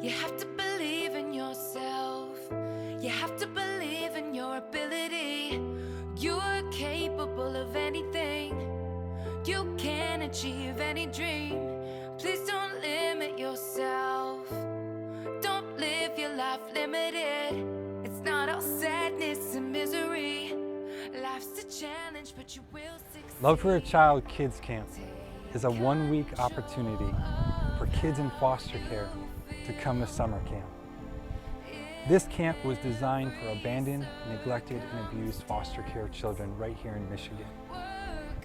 You have to believe in yourself. You have to believe in your ability. You're capable of anything. You can achieve any dream. Please don't limit yourself. Don't live your life limited. It's not all sadness and misery. Life's a challenge, but you will succeed. Love for a Child Kids Camp is a one-week opportunity for kids in foster care to come to summer camp. This camp was designed for abandoned, neglected, and abused foster care children right here in Michigan,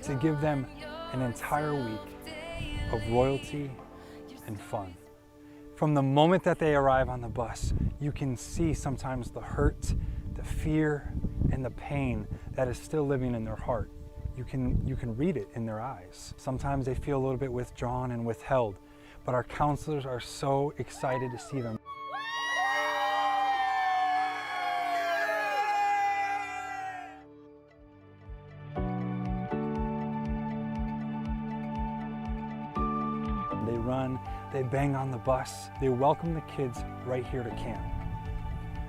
to give them an entire week of royalty and fun. From the moment that they arrive on the bus, you can see sometimes the hurt, the fear, and the pain that is still living in their heart. You can read it in their eyes. Sometimes they feel a little bit withdrawn and withheld, but our counselors are so excited to see them. They run, they bang on the bus, they welcome the kids right here to camp.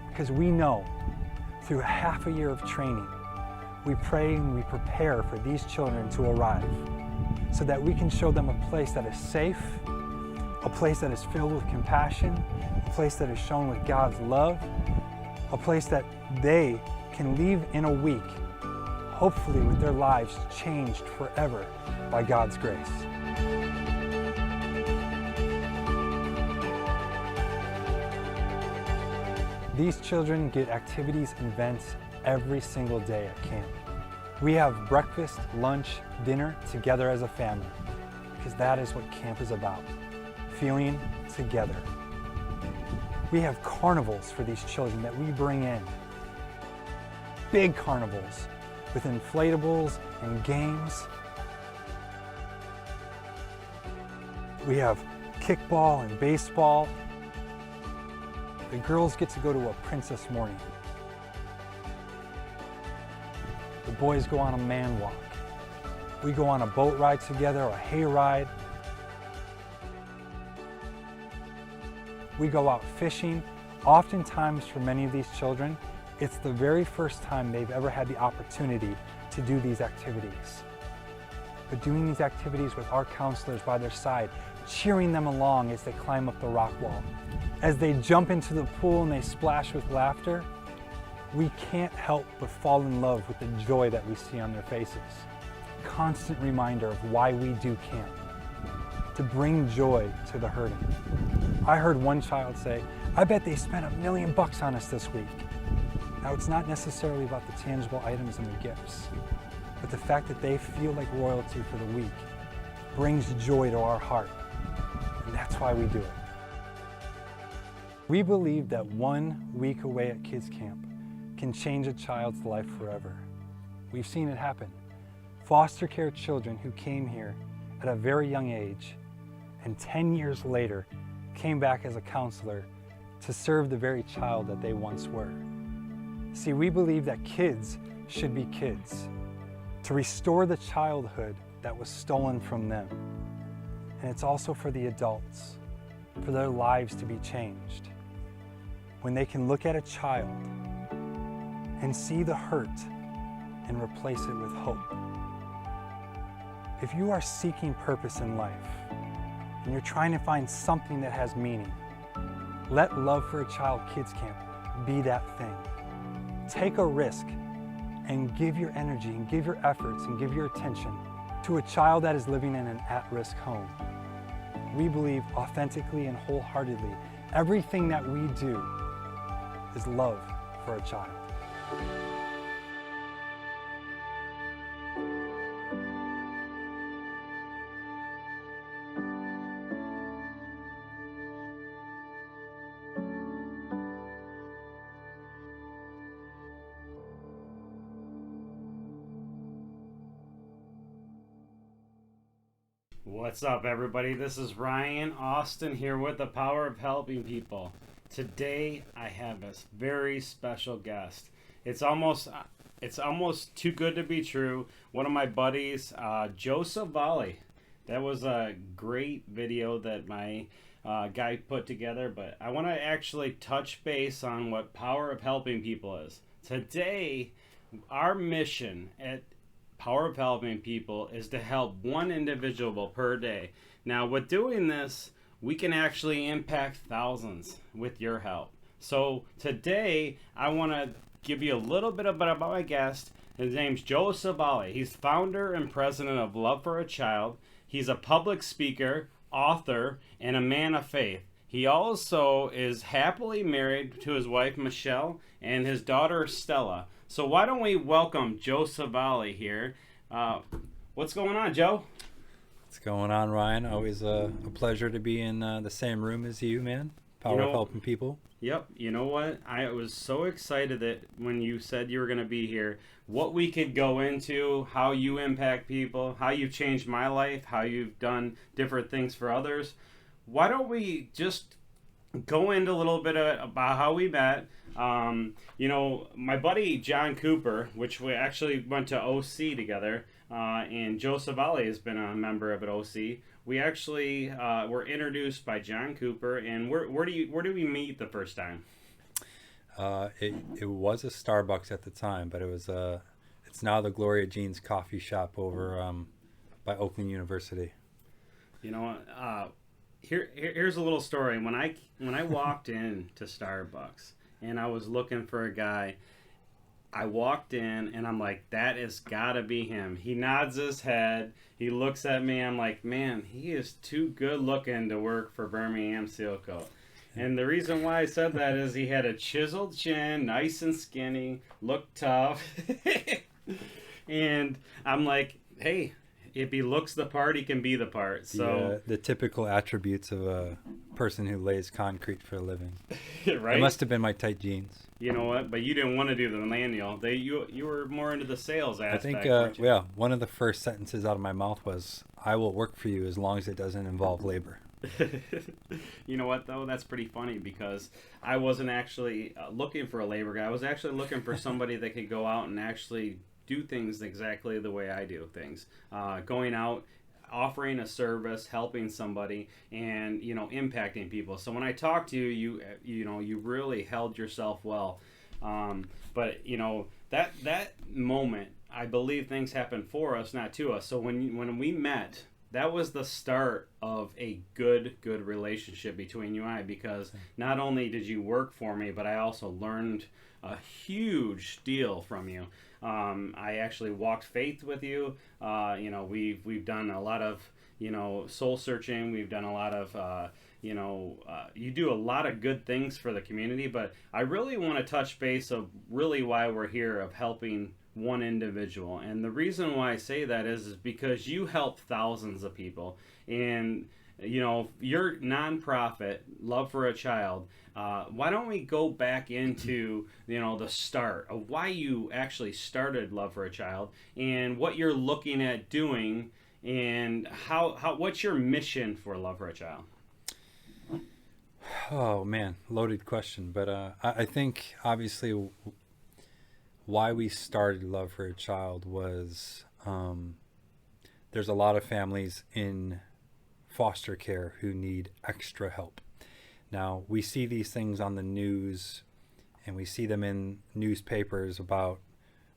Because we know through half a year of training, we pray and we prepare for these children to arrive so that we can show them a place that is safe, a place that is filled with compassion, a place that is shown with God's love, a place that they can leave in a week, hopefully with their lives changed forever by God's grace. These children get activities and events every single day at camp. We have breakfast, lunch, dinner together as a family, because that is what camp is about, feeling together. We have carnivals for these children that we bring in. Big carnivals with inflatables and games. We have kickball and baseball. The girls get to go to a princess morning. The boys go on a man walk. We go on a boat ride together, a hay ride. We go out fishing. Oftentimes for many of these children, it's the very first time they've ever had the opportunity to do these activities. But doing these activities with our counselors by their side, cheering them along as they climb up the rock wall, as they jump into the pool and they splash with laughter, we can't help but fall in love with the joy that we see on their faces. Constant reminder of why we do camp, to bring joy to the hurting. I heard one child say, "I bet they spent $1 million on us this week." Now, it's not necessarily about the tangible items and the gifts, but the fact that they feel like royalty for the week brings joy to our heart, and that's why we do it. We believe that 1 week away at kids camp can change a child's life forever. We've seen it happen. Foster care children who came here at a very young age and 10 years later came back as a counselor to serve the very child that they once were. See, we believe that kids should be kids, to restore the childhood that was stolen from them. And it's also for the adults, for their lives to be changed. When they can look at a child and see the hurt and replace it with hope. If you are seeking purpose in life and you're trying to find something that has meaning, let Love for a Child Kids Camp be that thing. Take a risk and give your energy and give your efforts and give your attention to a child that is living in an at-risk home. We believe authentically and wholeheartedly everything that we do is love for a child. What's up, everybody? This is Ryan Austin here with the Power of Helping People. Today I have a very special guest. It's almost too good to be true. One of my buddies, Joe Savalle. That was a great video that my guy put together, but I want to actually touch base on what Power of Helping People is. Today, our mission at Power of Helping People is to help one individual per day. Now, with doing this, we can actually impact thousands with your help. So today, I want to give you a little bit about my guest. His name's Joe Savalle. He's founder and president of Love for a Child. He's a public speaker, author, and a man of faith. He also is happily married to his wife Michelle and his daughter Stella. So why don't we welcome Joe Savalle here? What's going on, Joe? What's going on, Ryan? Always a pleasure to be in the same room as you, man. Power of Helping People. Yep. You know what? I was so excited that when you said you were going to be here, what we could go into, how you impact people, how you've changed my life, how you've done different things for others. Why don't we just go into a little bit about how we met? My buddy John Cooper, which we actually went to OC together, and Joe Savalle has been a member of an OC. We actually were introduced by John Cooper, and where do we meet the first time? It was a Starbucks at the time, but it's now the Gloria Jean's coffee shop over by Oakland University. You know, here's a little story. When I walked in to Starbucks and I was looking for a guy, I walked in and I'm like, that has got to be him. He nods his head. He looks at me. I'm like, man, he is too good looking to work for Birmingham Seal Coat. And the reason why I said that is he had a chiseled chin, nice and skinny, looked tough. And I'm like, hey, if he looks the part, he can be the part. So the typical attributes of a person who lays concrete for a living. Right? It must have been my tight jeans. You know what? But you didn't want to do the manual. You were more into the sales aspect. I think, one of the first sentences out of my mouth was, I will work for you as long as it doesn't involve labor. You know what, though? That's pretty funny because I wasn't actually looking for a labor guy. I was actually looking for somebody that could go out and actually do things exactly the way I do things. Going out, offering a service, helping somebody, and impacting people. So when I talked to you, you really held yourself well. But that moment, I believe things happen for us, not to us. So when we met, that was the start of a good relationship between you and I, because not only did you work for me, but I also learned a huge deal from you. I actually walked faith with you. We've done a lot of soul searching. We've done a lot of you do a lot of good things for the community. But I really want to touch base of really why we're here, of helping one individual. And the reason why I say that is because you help thousands of people. And your nonprofit, Love for a Child, why don't we go back into the start of why you actually started Love for a Child and what you're looking at doing, and how what's your mission for Love for a Child? Oh man, loaded question. But I think obviously why we started Love for a Child was there's a lot of families in foster care who need extra help. Now, we see these things on the news and we see them in newspapers about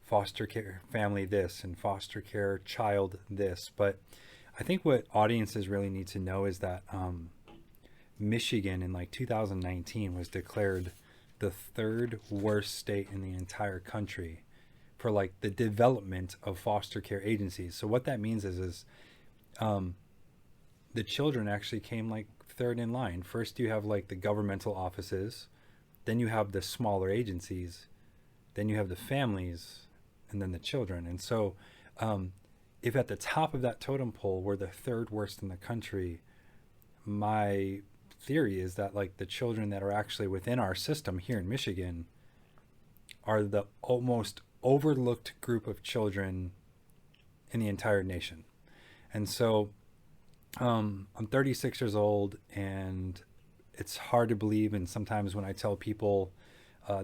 foster care family this and foster care child this. But I think what audiences really need to know is that Michigan in 2019 was declared the third worst state in the entire country for the development of foster care agencies. So what that means is the children actually came third in line. First you have the governmental offices, then you have the smaller agencies, then you have the families, and then the children. And so if at the top of that totem pole we're the third worst in the country, my theory is that the children that are actually within our system here in Michigan are the almost overlooked group of children in the entire nation. And so I'm 36 years old, and it's hard to believe, and sometimes when I tell people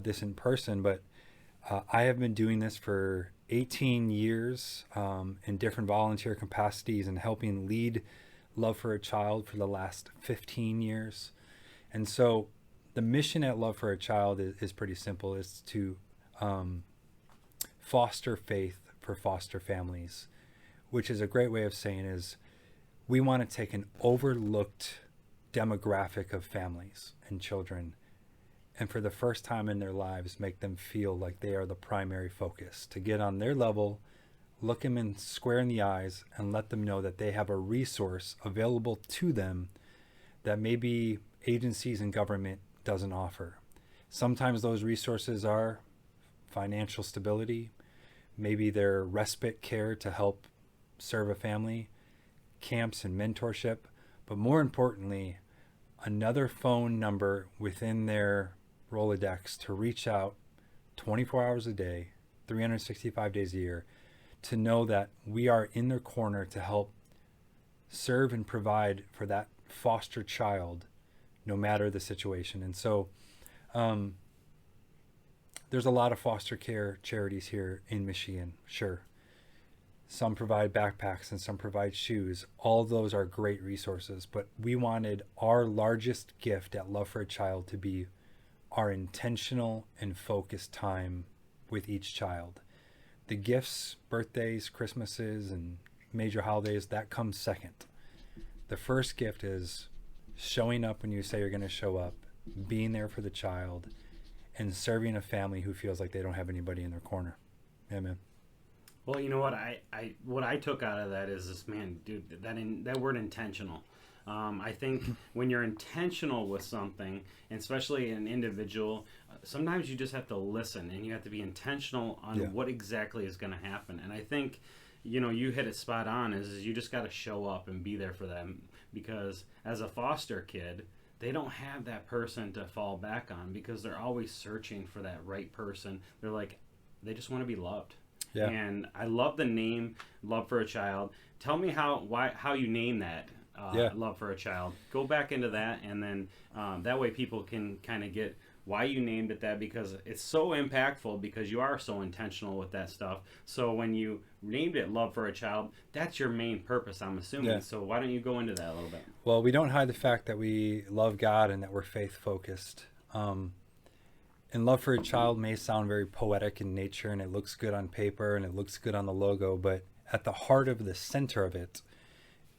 this in person, but I have been doing this for 18 years in different volunteer capacities and helping lead Love for a Child for the last 15 years. And so the mission at Love for a Child is pretty simple. It's to foster faith for foster families, which is a great way of saying is we want to take an overlooked demographic of families and children, and for the first time in their lives, make them feel like they are the primary focus, to get on their level, look them in square in the eyes, and let them know that they have a resource available to them that maybe agencies and government doesn't offer. Sometimes those resources are financial stability, maybe their respite care to help serve a family, camps and mentorship, but more importantly, another phone number within their Rolodex to reach out 24 hours a day, 365 days a year, to know that we are in their corner to help serve and provide for that foster child, no matter the situation. And so there's a lot of foster care charities here in Michigan, sure. Some provide backpacks and some provide shoes. All of those are great resources, but we wanted our largest gift at Love for a Child to be our intentional and focused time with each child. The gifts, birthdays, Christmases, and major holidays, that comes second. The first gift is showing up when you say you're going to show up, being there for the child, and serving a family who feels like they don't have anybody in their corner. Yeah, man. Well, you know what what I took out of that is this, man, dude, that word intentional. I think when you're intentional with something, and especially an individual, sometimes you just have to listen and you have to be intentional on what exactly is going to happen. And I think, you know, you hit it spot on is you just got to show up and be there for them, because as a foster kid, they don't have that person to fall back on because they're always searching for that right person. They're like, they just want to be loved. Yeah. And I love the name Love for a Child. Tell me how you name that. Love for a Child. Go back into that, and then that way people can kind of get why you named it that, because it's so impactful, because you are so intentional with that stuff. So when you named it Love for a Child, that's your main purpose, I'm assuming. Yeah. So why don't you go into that a little bit? Well, we don't hide the fact that we love God and that we're faith-focused. And Love for a Child may sound very poetic in nature, and it looks good on paper, and it looks good on the logo, but at the heart of the center of it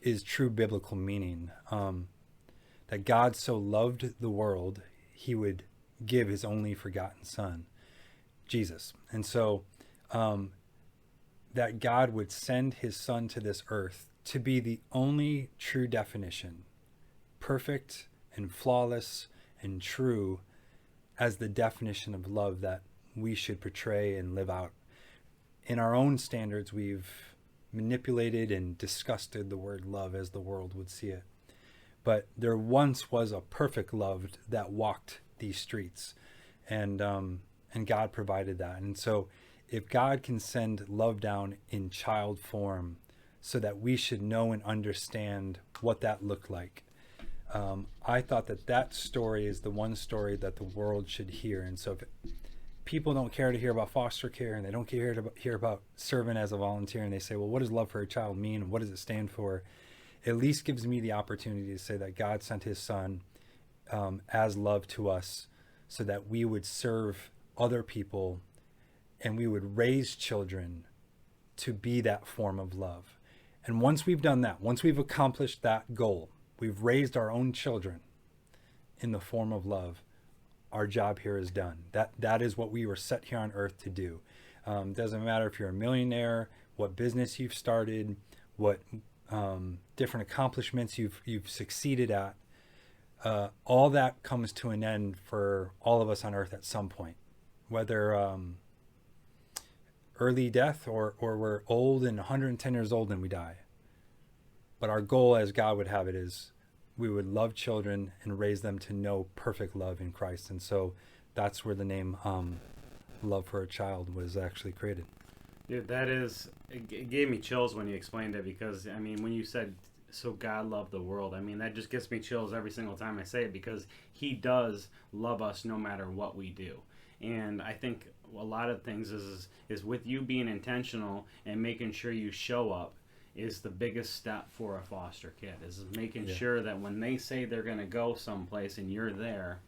is true biblical meaning. That God so loved the world, he would give his only forgotten son, Jesus. And so that God would send his son to this earth to be the only true definition, perfect and flawless and true, as the definition of love that we should portray and live out. In our own standards, we've manipulated and disgusted the word love as the world would see it. But there once was a perfect love that walked these streets, and God provided that. And so if God can send love down in child form so that we should know and understand what that looked like, I thought that story is the one story that the world should hear. And so if people don't care to hear about foster care, and they don't care to hear about serving as a volunteer, and they say, well, what does Love for a Child mean, and what does it stand for? It at least gives me the opportunity to say that God sent his son as love to us so that we would serve other people and we would raise children to be that form of love. And once we've done that, once we've accomplished that goal, we've raised our own children in the form of love, our job here is done. That is what we were set here on earth to do. Doesn't matter if you're a millionaire, what business you've started, what different accomplishments you've succeeded at. All that comes to an end for all of us on earth at some point, whether early death or we're old and 110 years old and we die. But our goal, as God would have it, is we would love children and raise them to know perfect love in Christ. And so that's where the name Love for a Child was actually created. Dude, it gave me chills when you explained it, because, I mean, when you said, so God loved the world, I mean, that just gives me chills every single time I say it, because he does love us no matter what we do. And I think a lot of things is with you being intentional and making sure you show up is the biggest step for a foster kid, is making Yeah. sure that when they say they're going to go someplace and you're there,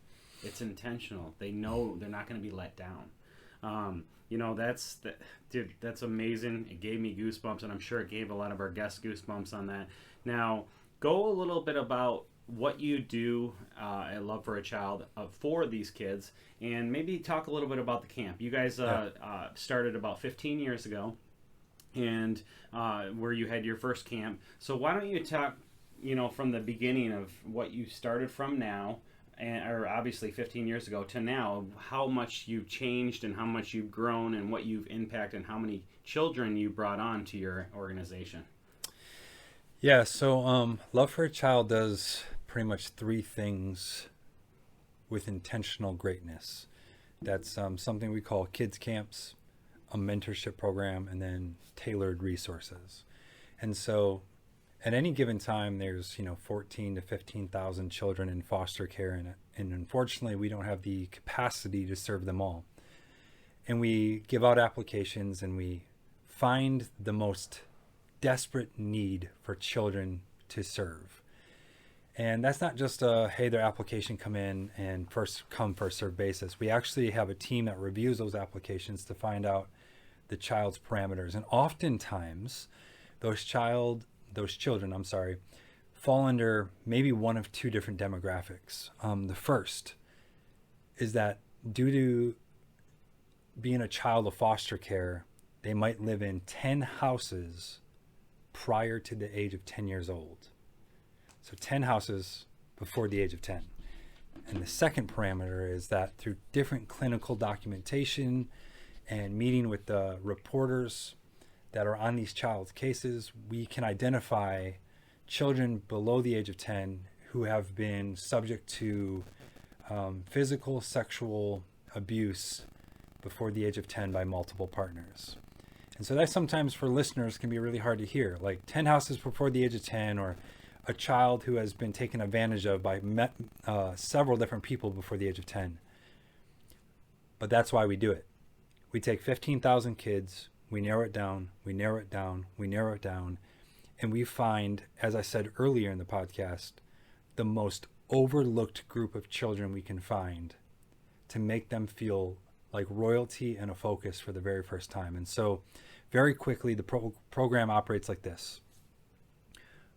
it's intentional. They know they're not going to be let down. You know, dude, that's amazing. It gave me goosebumps, and I'm sure it gave a lot of our guests goosebumps on that. Now, go a little bit about what you do at Love for a Child for these kids, and maybe talk a little bit about the camp. You guys started about 15 years ago, and where you had your first camp. So why don't you talk, you know, from the beginning of what you started from now, or obviously 15 years ago to now, how much you've changed and how much you've grown and what you've impacted and how many children you brought on to your organization. Yeah, so Love for a Child does pretty much three things with intentional greatness. That's something we call kids camps, a mentorship program, and then tailored resources. And so at any given time, there's 14 to 15,000 children in foster care, and unfortunately we don't have the capacity to serve them all. And we give out applications, and we find the most desperate need for children to serve. And that's not just hey, their application come in and first come first serve basis. We actually have a team that reviews those applications to find out the child's parameters, and oftentimes those children fall under maybe one of two different demographics. The first is that due to being a child of foster care, they might live in 10 houses prior to the age of 10 years old. So 10 houses before the age of 10. And the second parameter is that through different clinical documentation and meeting with the reporters that are on these child's cases, we can identify children below the age of 10 who have been subject to physical, sexual abuse before the age of 10 by multiple partners. And so that sometimes for listeners can be really hard to hear, like 10 houses before the age of 10, or a child who has been taken advantage of by several different people before the age of 10. But that's why we do it. We take 15,000 kids, we narrow it down, we narrow it down, we narrow it down, and we find, as I said earlier in the podcast, the most overlooked group of children we can find to make them feel like royalty and a focus for the very first time. And so very quickly, the program operates like this.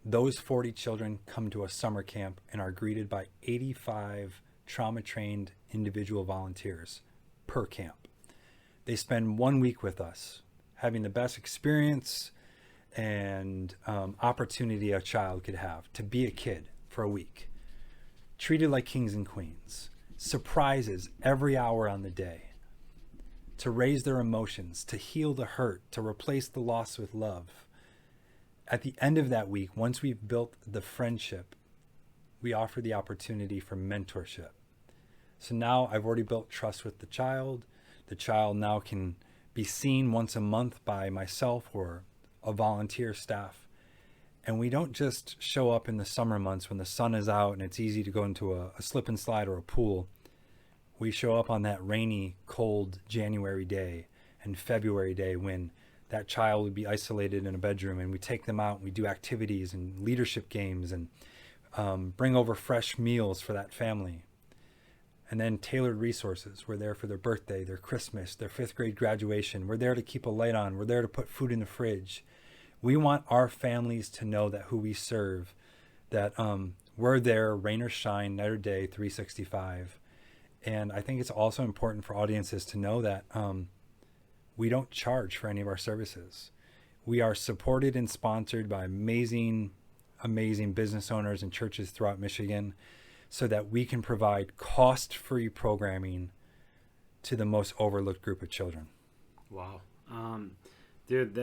Those 40 children come to a summer camp and are greeted by 85 trauma-trained individual volunteers per camp. They spend 1 week with us, having the best experience and opportunity a child could have to be a kid for a week. Treated like kings and queens. Surprises every hour on the day. To raise their emotions, to heal the hurt, to replace the loss with love. At the end of that week, once we've built the friendship, we offer the opportunity for mentorship. So now I've already built trust with the child. The child now can be seen once a month by myself or a volunteer staff. And we don't just show up in the summer months when the sun is out and it's easy to go into a slip and slide or a pool. We show up on that rainy, cold January day and February day when that child would be isolated in a bedroom, and we take them out and we do activities and leadership games and bring over fresh meals for that family. And then tailored resources. We're there for their birthday, their Christmas, their 5th grade graduation. We're there to keep a light on. We're there to put food in the fridge. We want our families to know that who we serve, that we're there, rain or shine, night or day, 365. And I think it's also important for audiences to know that we don't charge for any of our services. We are supported and sponsored by amazing business owners and churches throughout Michigan, so that we can provide cost-free programming to the most overlooked group of children. Wow. Dude,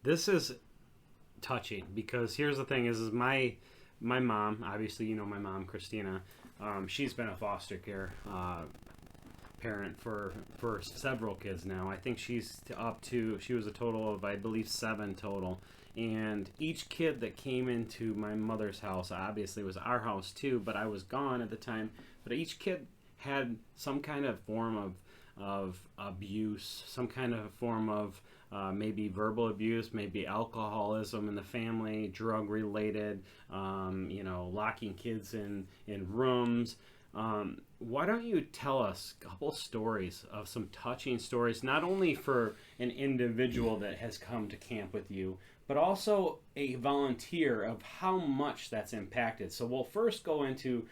this is touching, because here's the thing is my mom, obviously, you know, my mom, Christina, she's been a foster care parent for several kids now. I think she was a total of, I believe, 7 total. And each kid that came into my mother's house, obviously was our house too, but I was gone at the time. But each kid had some kind of form of abuse, some kind of form of maybe verbal abuse, maybe alcoholism in the family, drug related, locking kids in rooms. Why don't you tell us a couple stories of some touching stories, not only for an individual that has come to camp with you, but also a volunteer, of how much that's impacted. So we'll first go into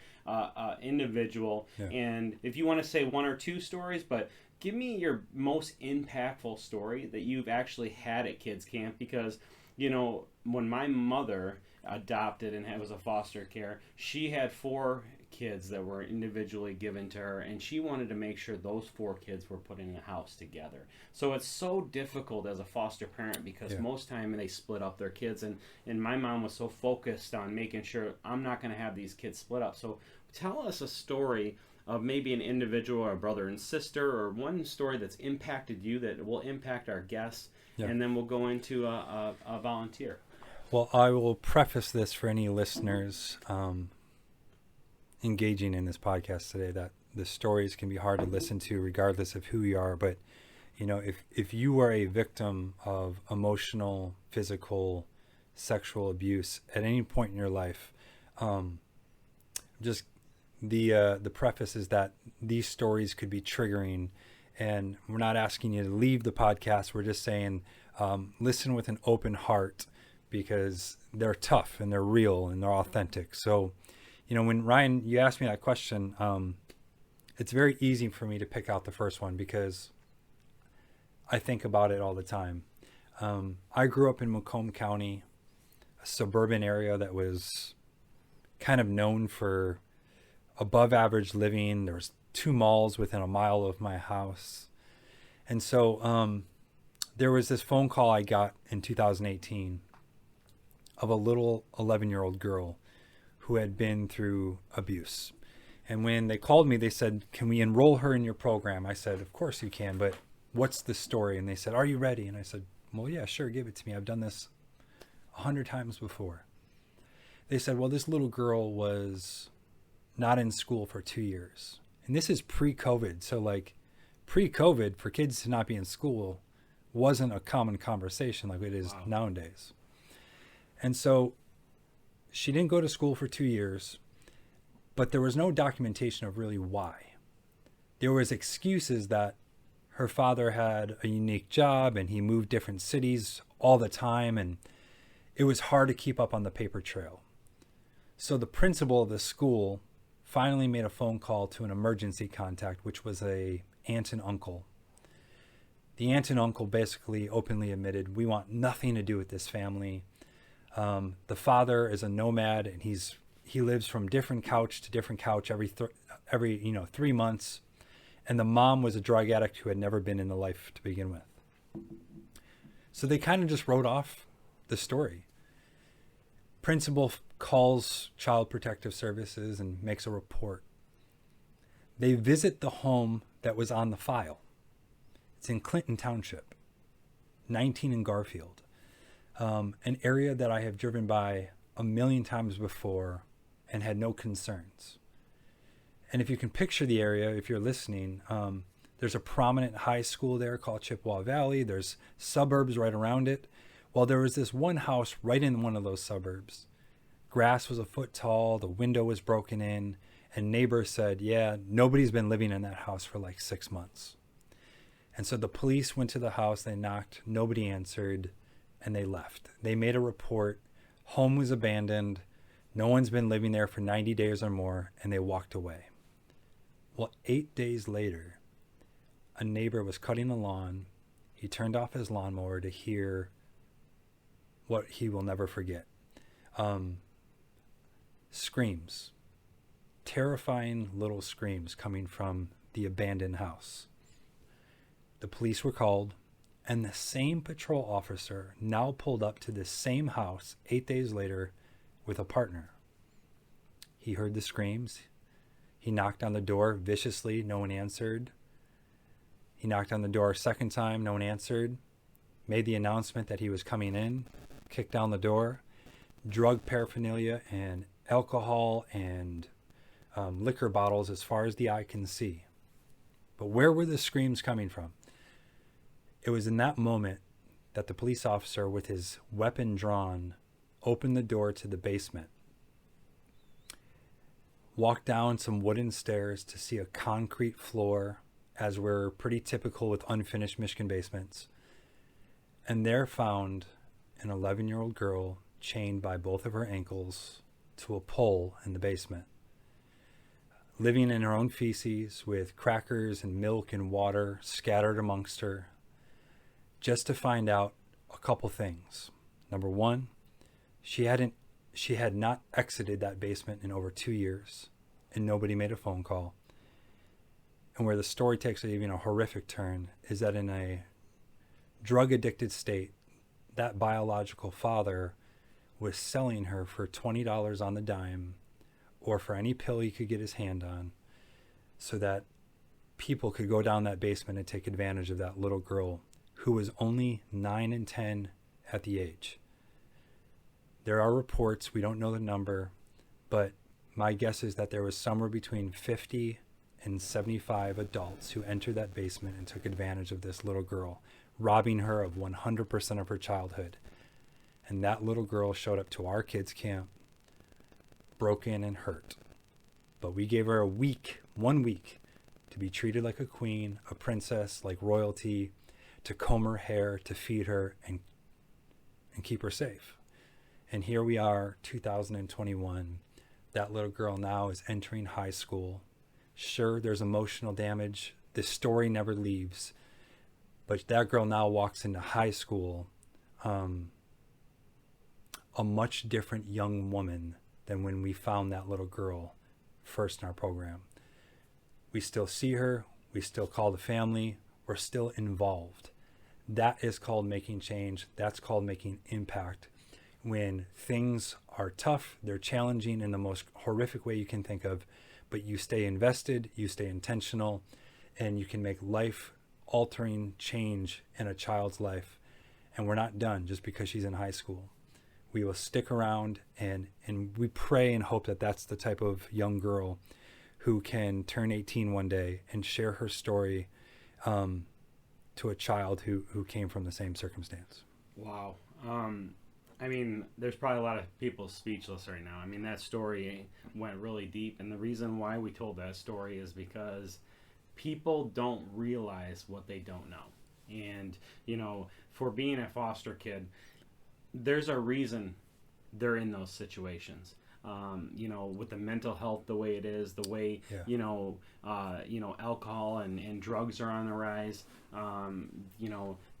individual, and if you want to say one or two stories, but give me your most impactful story that you've actually had at kids camp, because when my mother adopted and was a foster care, she had 4 kids that were individually given to her, and she wanted to make sure those 4 kids were put in a house together. So it's so difficult as a foster parent, because most time they split up their kids, and my mom was so focused on making sure I'm not going to have these kids split up. So tell us a story of maybe an individual or a brother and sister, or one story that's impacted you that will impact our guests, and then we'll go into a volunteer. Well, I will preface this for any listeners engaging in this podcast today, that the stories can be hard to listen to regardless of who you are. But if you are a victim of emotional, physical, sexual abuse at any point in your life, just the preface is that these stories could be triggering, and we're not asking you to leave the podcast. We're just saying listen with an open heart, because they're tough and they're real and they're authentic. So when Ryan, you asked me that question, it's very easy for me to pick out the first one, because I think about it all the time. I grew up in Macomb County, a suburban area that was kind of known for above average living. There was 2 malls within a mile of my house. And so there was this phone call I got in 2018 of a little 11-year-old girl who had been through abuse. And when they called me, they said, "Can we enroll her in your program?" I said, "Of course you can, but what's the story?" And they said, "Are you ready?" And I said, "Well, yeah, sure, give it to me. I've done this 100 times before." They said, "Well, this little girl was not in school for 2 years." And this is pre-COVID. So pre-COVID, for kids to not be in school wasn't a common conversation like it is nowadays. And so she didn't go to school for 2 years, but there was no documentation of really why. There was excuses that her father had a unique job and he moved different cities all the time, and it was hard to keep up on the paper trail. So the principal of the school finally made a phone call to an emergency contact, which was a aunt and uncle. The aunt and uncle basically openly admitted, "We want nothing to do with this family. The father is a nomad, and he lives from different couch to different couch every 3 months. And the mom was a drug addict who had never been in the life to begin with." So they kind of just wrote off the story. Principal calls Child Protective Services and makes a report. They visit the home that was on the file. It's in Clinton Township, 19 in Garfield. An area that I have driven by a million times before and had no concerns. And if you can picture the area, if you're listening, there's a prominent high school there called Chippewa Valley. There's suburbs right around it. Well, there was this one house right in one of those suburbs. Grass was a foot tall, the window was broken in, and neighbors said, "Yeah, nobody's been living in that house for 6 months." And so the police went to the house, they knocked, nobody answered, and they left. They made a report, home was abandoned, no one's been living there for 90 days or more, and they walked away. Well, 8 days later, a neighbor was cutting the lawn. He turned off his lawnmower to hear what he will never forget. Screams. Terrifying little screams coming from the abandoned house. The police were called, and the same patrol officer now pulled up to the same house 8 days later with a partner. He heard the screams. He knocked on the door viciously. No one answered. He knocked on the door a second time. No one answered. Made the announcement that he was coming in. Kicked down the door. Drug paraphernalia and alcohol and liquor bottles as far as the eye can see. But where were the screams coming from? It was in that moment that the police officer with his weapon drawn opened the door to the basement, walked down some wooden stairs to see a concrete floor, as were pretty typical with unfinished Michigan basements, and there found an 11-year-old girl chained by both of her ankles to a pole in the basement, living in her own feces with crackers and milk and water scattered amongst her, just to find out a couple things. Number one, she had not exited that basement in over 2 years, and nobody made a phone call. And where the story takes even a horrific turn is that in a drug-addicted state, that biological father was selling her for $20 on the dime, or for any pill he could get his hand on, so that people could go down that basement and take advantage of that little girl who was only 9 and 10 at the age. There are reports, we don't know the number, but my guess is that there was somewhere between 50 and 75 adults who entered that basement and took advantage of this little girl, robbing her of 100% of her childhood. And that little girl showed up to our kids' camp, broken and hurt. But we gave her 1 week, to be treated like a queen, a princess, like royalty, to comb her hair, to feed her, and keep her safe. And here we are, 2021. That little girl now is entering high school. Sure, there's emotional damage. This story never leaves. But that girl now walks into high school, a much different young woman than when we found that little girl first in our program. We still see her. We still call the family. We're still involved. That is called making change. That's called making impact. When things are tough, they're challenging in the most horrific way you can think of, but you stay invested, you stay intentional, and you can make life-altering change in a child's life. And we're not done just because she's in high school. We will stick around, and we pray and hope that that's the type of young girl who can turn 18 one day and share her story to a child who came from the same circumstance. Wow. I mean, there's probably a lot of people speechless right now. I mean, that story went really deep, and the reason why we told that story is because people don't realize what they don't know. And, you know, for being a foster kid, there's a reason they're in those situations. You know, with the mental health the way it is, the way, alcohol and drugs are on the rise,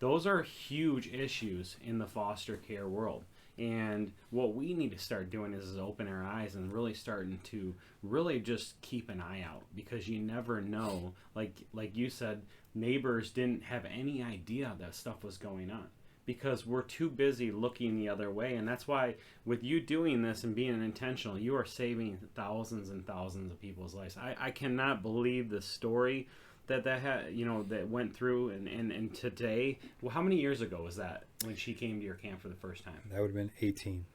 those are huge issues in the foster care world. And what we need to start doing is open our eyes and really starting to really just keep an eye out, because you never know. Like you said, neighbors didn't have any idea that stuff was going on, because we're too busy looking the other way. And that's why with you doing this and being intentional, you are saving thousands and thousands of people's lives. I cannot believe the story that went through, and today. Well, how many years ago was that when she came to your camp for the first time? That would have been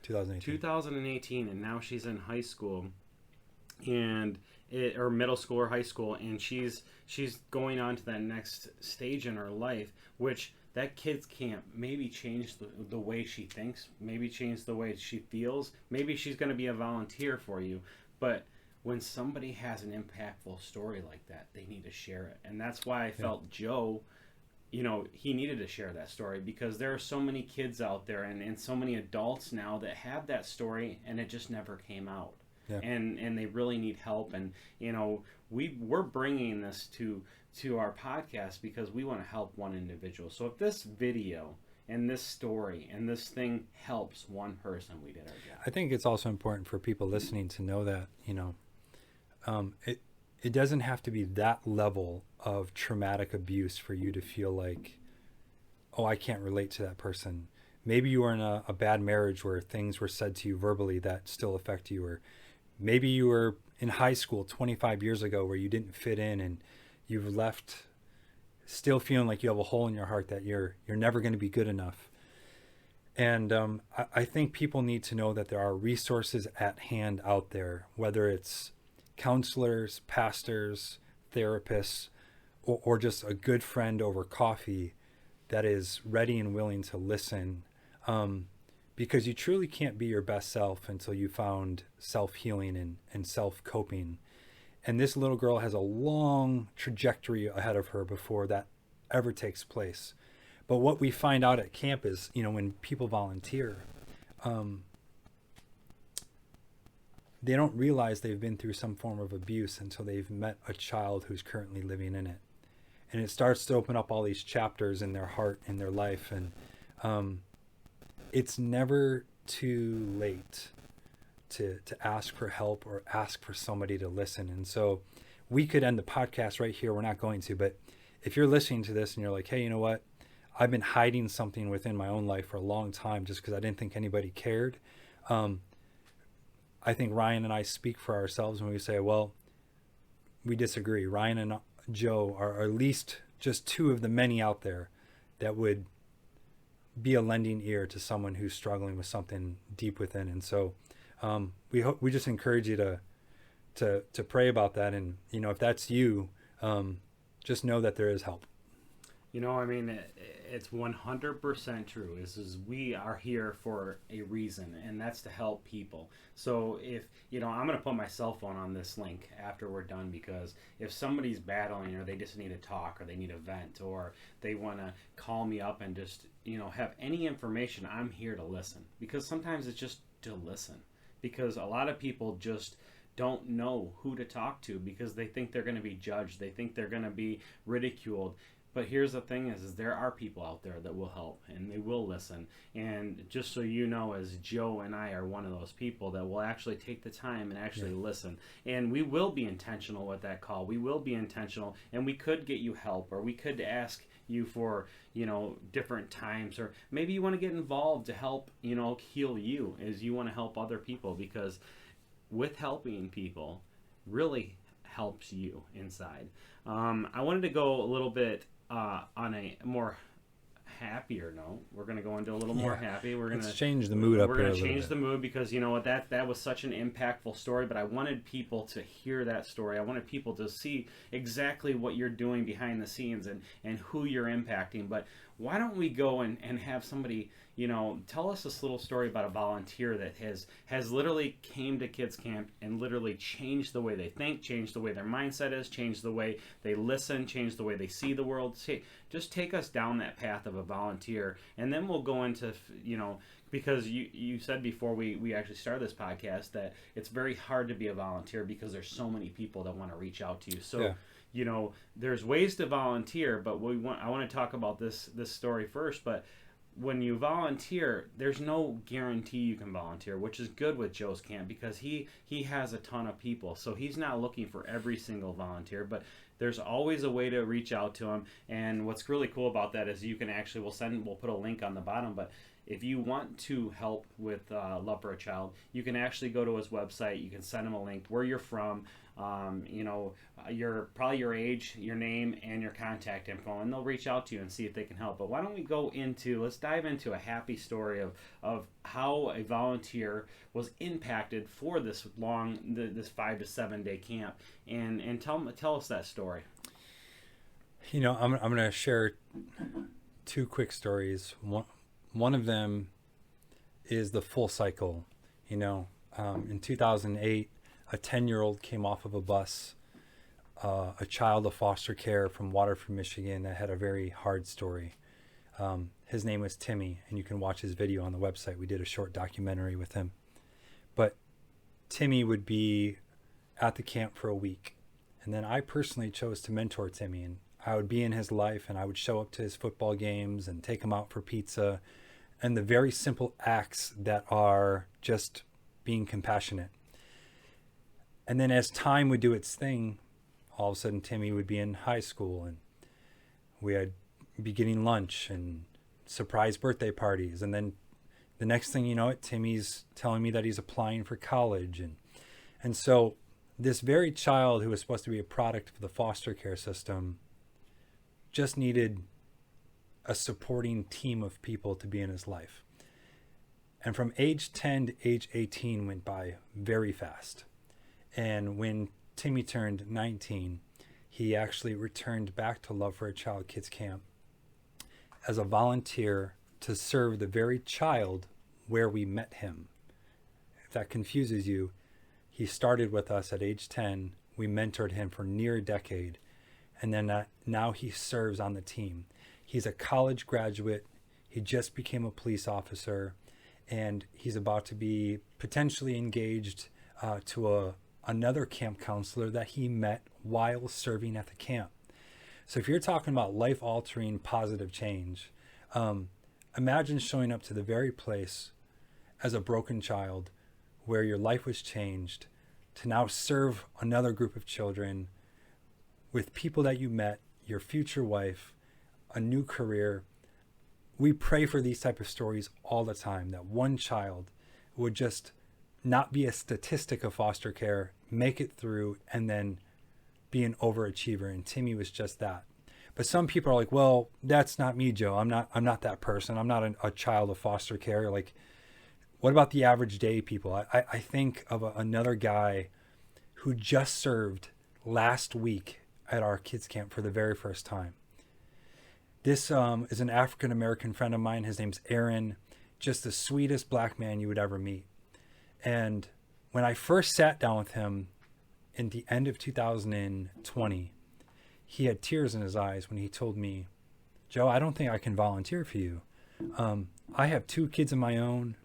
2018, and now she's in high school, or middle school or high school, and she's going on to that next stage in her life, which that kid's camp maybe changed the way she thinks, maybe changed the way she feels. Maybe she's going to be a volunteer for you. But when somebody has an impactful story like that, they need to share it. And that's why I felt Joe, he needed to share that story, because there are so many kids out there and so many adults now that have that story, and it just never came out. Yeah. And they really need help. And, we're bringing this to our podcast because we want to help one individual. So if this video and this story and this thing helps one person, we did our job. I think it's also important for people listening to know that, it doesn't have to be that level of traumatic abuse for you to feel like, oh, I can't relate to that person. Maybe you were in a bad marriage where things were said to you verbally that still affect you, or maybe you were in high school 25 years ago where you didn't fit in and you've left still feeling like you have a hole in your heart that you're never going to be good enough. And I think people need to know that there are resources at hand out there, whether it's counselors, pastors, therapists, or just a good friend over coffee that is ready and willing to listen, because you truly can't be your best self until you found self-healing and self-coping. And this little girl has a long trajectory ahead of her before that ever takes place. But what we find out at camp is, when people volunteer, they don't realize they've been through some form of abuse until they've met a child who's currently living in it. And it starts to open up all these chapters in their heart and their life. And it's never too late to ask for help or ask for somebody to listen. And so we could end the podcast right here. We're not going to, but if you're listening to this and you're like, hey, you know what? I've been hiding something within my own life for a long time just because I didn't think anybody cared. I think Ryan and I speak for ourselves when we say, well, we disagree. Ryan and Joe are at least just two of the many out there that would be a lending ear to someone who's struggling with something deep within. And so we just encourage you to pray about that. And, if that's you, just know that there is help. It's 100% true. We are here for a reason, and that's to help people. So if, I'm going to put my cell phone on this link after we're done, because if somebody's battling, or they just need to talk, or they need a vent, or they want to call me up and just, have any information, I'm here to listen. Because sometimes it's just to listen. Because a lot of people just don't know who to talk to because they think they're going to be judged. They think they're going to be ridiculed. But here's the thing is there are people out there that will help and they will listen. And just so you know, as Joe and I are one of those people that will actually take the time and actually listen. And we will be intentional with that call. We will be intentional, and we could get you help, or we could ask you for, different times, or maybe you want to get involved to help, heal you as you want to help other people, because with helping people really helps you inside. I wanted to go a little bit on a more happier note. We're going to go into a little more happy. Let's change the mood up. We're going to change the mood, because that was such an impactful story, but I wanted people to hear that story. I wanted people to see exactly what you're doing behind the scenes and who you're impacting. But why don't we go and have somebody, tell us this little story about a volunteer that has literally came to kids camp and literally changed the way they think, changed the way their mindset is, changed the way they listen, changed the way they see the world. Just take us down that path of a volunteer, and then we'll go into, because you said before we actually started this podcast that it's very hard to be a volunteer because there's so many people that want to reach out to you. So there's ways to volunteer, but I want to talk about this story first. But when you volunteer, there's no guarantee you can volunteer, which is good with Joe's camp, because he has a ton of people. So he's not looking for every single volunteer, but there's always a way to reach out to him. And what's really cool about that is you can actually, we'll put a link on the bottom, but if you want to help with Love for a Child, you can actually go to his website. You can send him a link, where you're from, your age, your name, and your contact info, and they'll reach out to you and see if they can help. But why don't we let's dive into a happy story of how a volunteer was impacted for this 5 to 7 day camp, and tell us that story. I'm going to share two quick stories. One of them is the full cycle. In 2008, a 10-year-old came off of a bus, a child of foster care from Waterford, Michigan, that had a very hard story. His name was Timmy, and you can watch his video on the website. We did a short documentary with him. But Timmy would be at the camp for a week, and then I personally chose to mentor Timmy, and I would be in his life, and I would show up to his football games and take him out for pizza, and the very simple acts that are just being compassionate. And then as time would do its thing, all of a sudden Timmy would be in high school, and we'd be getting lunch and surprise birthday parties. And then the next thing you know it, Timmy's telling me that he's applying for college. And so this very child who was supposed to be a product of the foster care system just needed a supporting team of people to be in his life. And from age 10 to age 18 went by very fast. And when Timmy turned 19, he actually returned back to Love for a Child Kids Camp. as a volunteer to serve the very child where we met him. If that confuses you, he started with us at age 10. We mentored him for near a decade. And then now he serves on the team. He's a college graduate. He just became a police officer. And he's about to be potentially engaged to another camp counselor that he met while serving at the camp. So if you're talking about life-altering positive change, imagine showing up to the very place as a broken child where your life was changed to now serve another group of children with people that you met, your future wife, a new career. We pray for these type of stories all the time, that one child would just not be a statistic of foster care, make it through, and then be an overachiever. And Timmy was just that. But some people are like, well, that's not me, Joe. I'm not that person. I'm not a child of foster care. Like, what about the average day people? I think of another guy who just served last week at our kids camp for the very first time. This is an African-American friend of mine. His name's Aaron, just the sweetest black man you would ever meet. And when I first sat down with him in the end of 2020, he had tears in his eyes when he told me, Joe, I don't think I can volunteer for you. I have 2 kids of my own.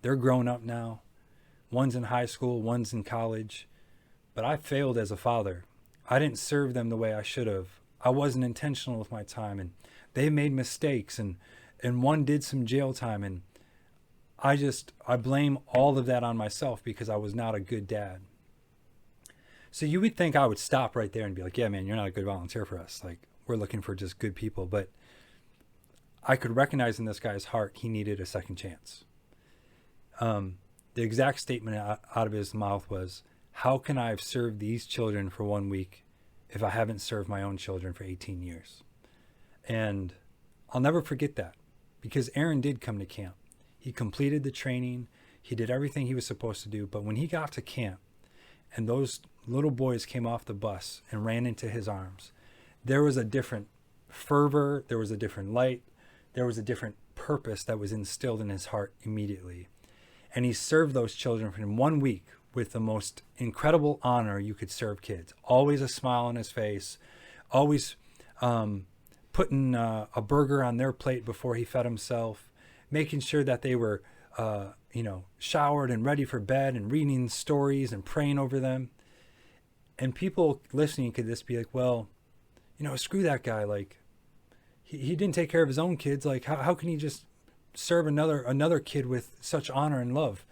They're grown up now. One's in high school, one's in college. But I failed as a father. I didn't serve them the way I should have. I wasn't intentional with my time, and they made mistakes, and one did some jail time, and I blame all of that on myself because I was not a good dad. So you would think I would stop right there and be like, yeah, man, you're not a good volunteer for us. Like, we're looking for just good people. But I could recognize in this guy's heart, he needed a second chance. The exact statement out of his mouth was, how can I have served these children for 1 week if I haven't served my own children for 18 years? And I'll never forget that, because Aaron did come to camp. He completed the training. He did everything he was supposed to do. But when he got to camp and those little boys came off the bus and ran into his arms, there was a different fervor. There was a different light. There was a different purpose that was instilled in his heart immediately. And he served those children for 1 week with the most incredible honor you could serve kids. Always a smile on his face, always putting a burger on their plate before he fed himself, making sure that they were, showered and ready for bed, and reading stories and praying over them. And people listening could just be like, well, screw that guy. Like, he didn't take care of his own kids. Like, how can he just serve another kid with such honor and love?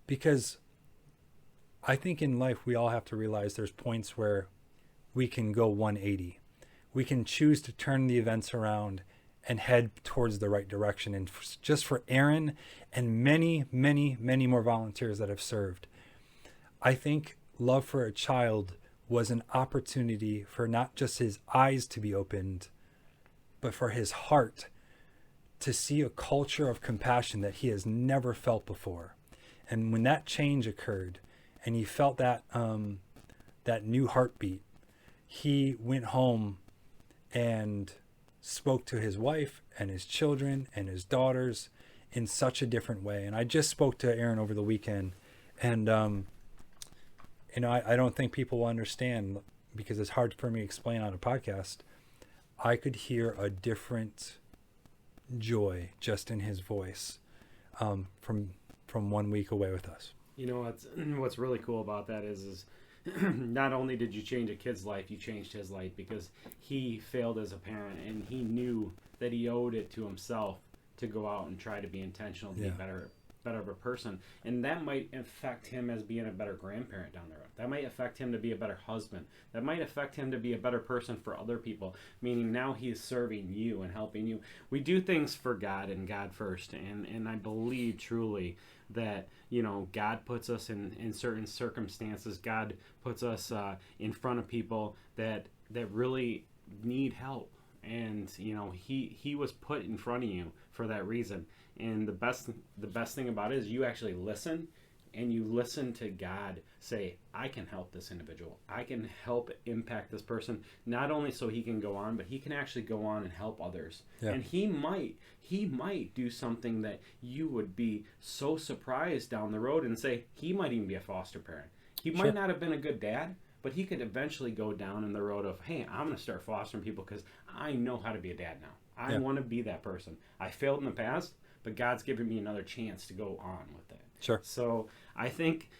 Because I think in life we all have to realize there's points where we can go 180. We can choose to turn the events around and head towards the right direction. And just for Aaron and many, many, many more volunteers that have served, I think love for a child was an opportunity for not just his eyes to be opened, but for his heart to see a culture of compassion that he has never felt before. And when that change occurred and he felt that new heartbeat, he went home and spoke to his wife and his children and his daughters in such a different way. And I just spoke to Aaron over the weekend, and I don't think people will understand, because it's hard for me to explain on a podcast. I could hear a different joy just in his voice from 1 week away with us. What's really cool about that is not only did you change a kid's life, you changed his life, because he failed as a parent and he knew that he owed it to himself to go out and try to be intentional, to be better of a person. And that might affect him as being a better grandparent down the road. That might affect him to be a better husband. That might affect him to be a better person for other people, meaning now he is serving you and helping you. We do things for God and God first, and I believe truly that God puts us in certain circumstances. God puts us in front of people that really need help, and he was put in front of you for that reason. And the best thing about it is you actually listen and you listen to God say, I can help this individual. I can help impact this person, not only so he can go on, but he can actually go on and help others. Yeah. And he might do something that you would be so surprised down the road and say, he might even be a foster parent. He Sure. might not have been a good dad, but he could eventually go down in the road of, hey, I'm going to start fostering people because I know how to be a dad now. I want to be that person. I failed in the past, but God's given me another chance to go on with it. Sure. So I think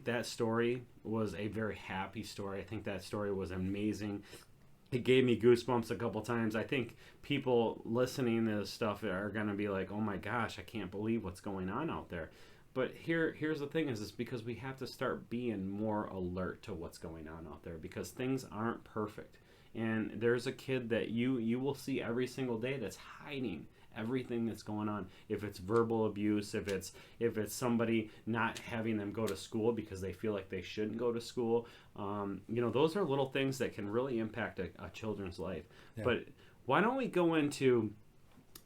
that story was a very happy story. I think that story was amazing. It gave me goosebumps a couple times. I think people listening to this stuff are going to be like, oh my gosh, I can't believe what's going on out there. But here's the thing is because we have to start being more alert to what's going on out there, because things aren't perfect. And there's a kid that you will see every single day that's hiding everything that's going on. If it's verbal abuse, if it's somebody not having them go to school because they feel like they shouldn't go to school, those are little things that can really impact a children's life. Yeah. But why don't we go into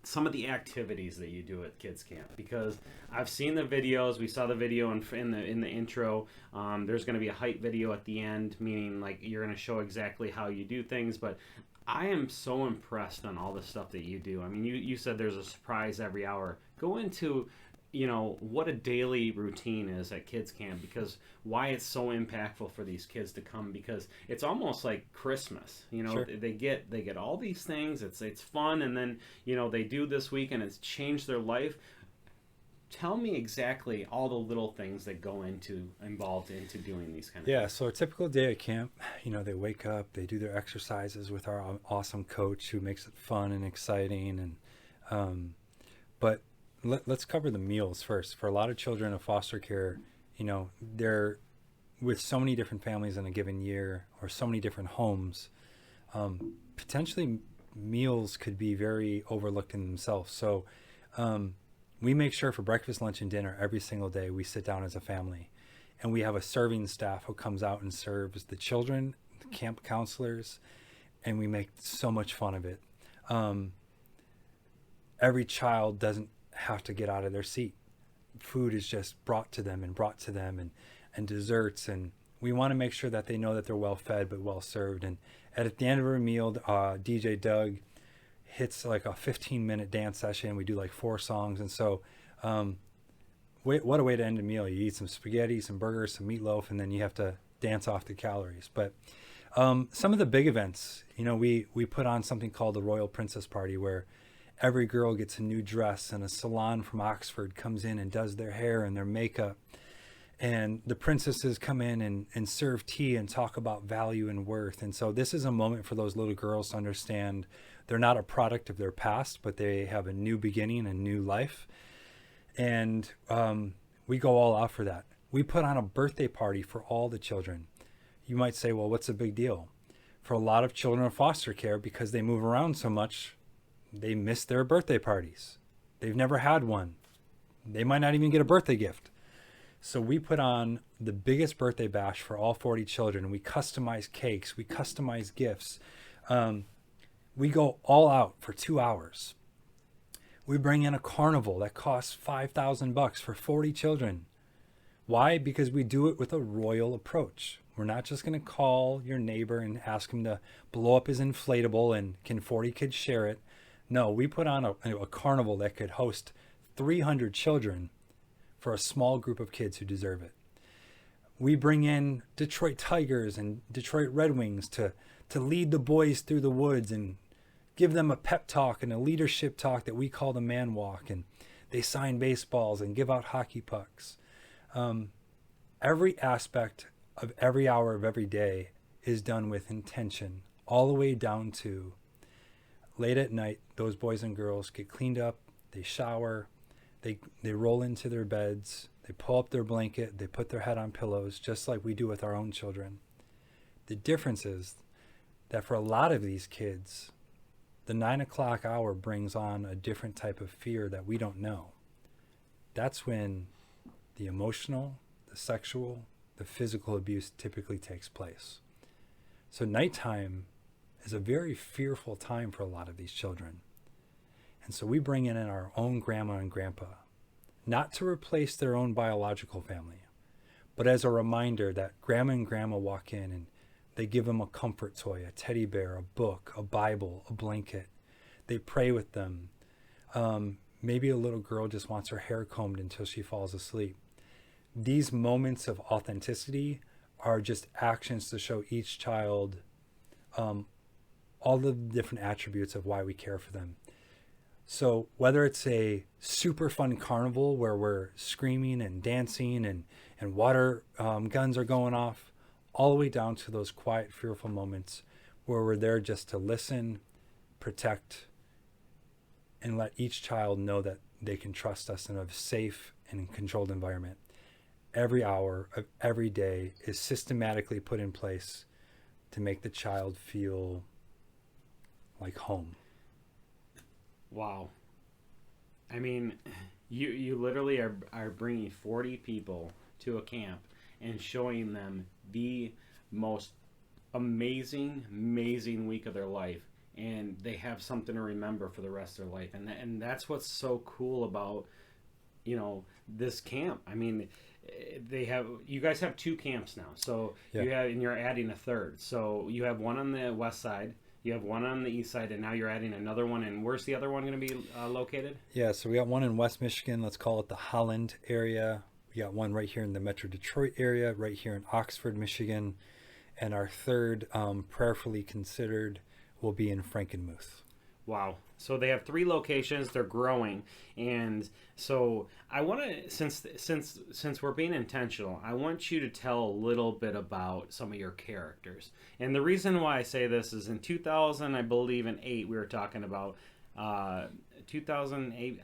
some of the activities that you do at Kids Camp, because I've seen the videos. We saw the video in the intro. There's going to be a hype video at the end, meaning like you're going to show exactly how you do things. But I am so impressed on all the stuff that you do. I mean, you said there's a surprise every hour. Go into what a daily routine is at Kids Camp, because why it's so impactful for these kids to come, because it's almost like Christmas. Sure. They get all these things. It's fun, and then they do this week and it's changed their life. Tell me exactly all the little things that go involved into doing these kind of Yeah, things. so a typical day at camp, they wake up, they do their exercises with our awesome coach who makes it fun and exciting, and but let's cover the meals first. For a lot of children of foster care, they're with so many different families in a given year, or so many different homes, potentially meals could be very overlooked in themselves. So we make sure for breakfast, lunch, and dinner every single day we sit down as a family, and we have a serving staff who comes out and serves the children, the camp counselors, and we make so much fun of it. Every child doesn't have to get out of their seat. Food is just brought to them, and desserts, and we want to make sure that they know that they're well fed but well served. And at the end of our meal, DJ Doug hits like a 15-minute dance session. We do like 4 songs, and so what a way to end a meal. You eat some spaghetti, some burgers, some meatloaf, and then you have to dance off the calories. But some of the big events, we put on something called the Royal Princess Party, where every girl gets a new dress, and a salon from Oxford comes in and does their hair and their makeup. And the princesses come in and serve tea and talk about value and worth. And so this is a moment for those little girls to understand they're not a product of their past, but they have a new beginning, a new life. And we go all out for that. We put on a birthday party for all the children. You might say, well, what's the big deal? For a lot of children in foster care, because they move around so much, they miss their birthday parties. They've never had one. They might not even get a birthday gift. So we put on the biggest birthday bash for all 40 children. We customize cakes. We customize gifts. We go all out for 2 hours. We bring in a carnival that costs $5,000 for 40 children. Why? Because we do it with a royal approach. We're not just going to call your neighbor and ask him to blow up his inflatable and can 40 kids share it. No, we put on a carnival that could host 300 children for a small group of kids who deserve it. We bring in Detroit Tigers and Detroit Red Wings to lead the boys through the woods and give them a pep talk and a leadership talk that we call the man walk. And they sign baseballs and give out hockey pucks. Every aspect of every hour of every day is done with intention, all the way down to late at night, those boys and girls get cleaned up, they shower, they roll into their beds, they pull up their blanket, they put their head on pillows, just like we do with our own children. The difference is that for a lot of these kids, the 9 o'clock hour brings on a different type of fear that we don't know. That's when the emotional, the sexual, the physical abuse typically takes place. So nighttime is a very fearful time for a lot of these children. And so we bring in our own grandma and grandpa, not to replace their own biological family, but as a reminder that grandma and grandma walk in and they give them a comfort toy, a teddy bear, a book, a Bible, a blanket. They pray with them. Maybe a little girl just wants her hair combed until she falls asleep. These moments of authenticity are just actions to show each child all the different attributes of why we care for them. So whether it's a super fun carnival where we're screaming and dancing and water guns are going off, all the way down to those quiet, fearful moments where we're there just to listen, protect, and let each child know that they can trust us in a safe and controlled environment. Every hour of every day is systematically put in place to make the child feel like home. Wow. I mean, you literally are bringing 40 people to a camp and showing them the most amazing week of their life, and they have something to remember for the rest of their life. And that's what's so cool about, you know, this camp. I mean, you guys have 2 camps now. So yeah. You're adding a third. So you have one on the west side, you have one on the east side, and now you're adding another one. And where's the other one going to be located? Yeah, so we got one in West Michigan. Let's call it the Holland area. We got one right here in the Metro Detroit area, right here in Oxford, Michigan. And our third, prayerfully considered, will be in Frankenmuth. Wow. So they have 3 locations. They're growing. And so I want to, since we're being intentional, I want you to tell a little bit about some of your characters. And the reason why I say this is in 2000, I believe in 8, we were talking about 2008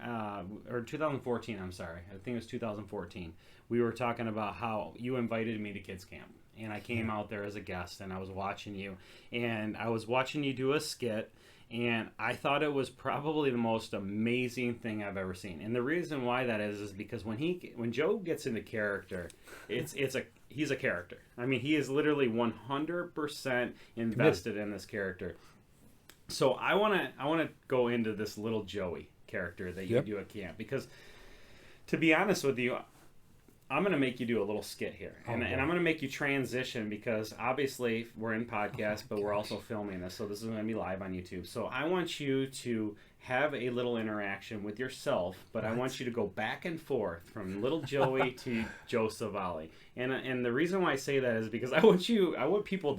or 2014, I'm sorry. I think it was 2014. We were talking about how you invited me to kids camp. And I came out there as a guest, and I was watching you. And I was watching you do a skit, and I thought it was probably the most amazing thing I've ever seen. And the reason why that is because when Joe gets into character, he's a character. I mean, he is literally 100% invested in this character. So I want to go into this little Joey character that you do at camp, because to be honest with you, I'm going to make you do a little skit here. And I'm going to make you transition, because obviously we're in podcast, but we're also filming this. So this is going to be live on YouTube. So I want you to have a little interaction with yourself, but I want you to go back and forth from little Joey to Joe Savalle. And the reason why I say that is because I want people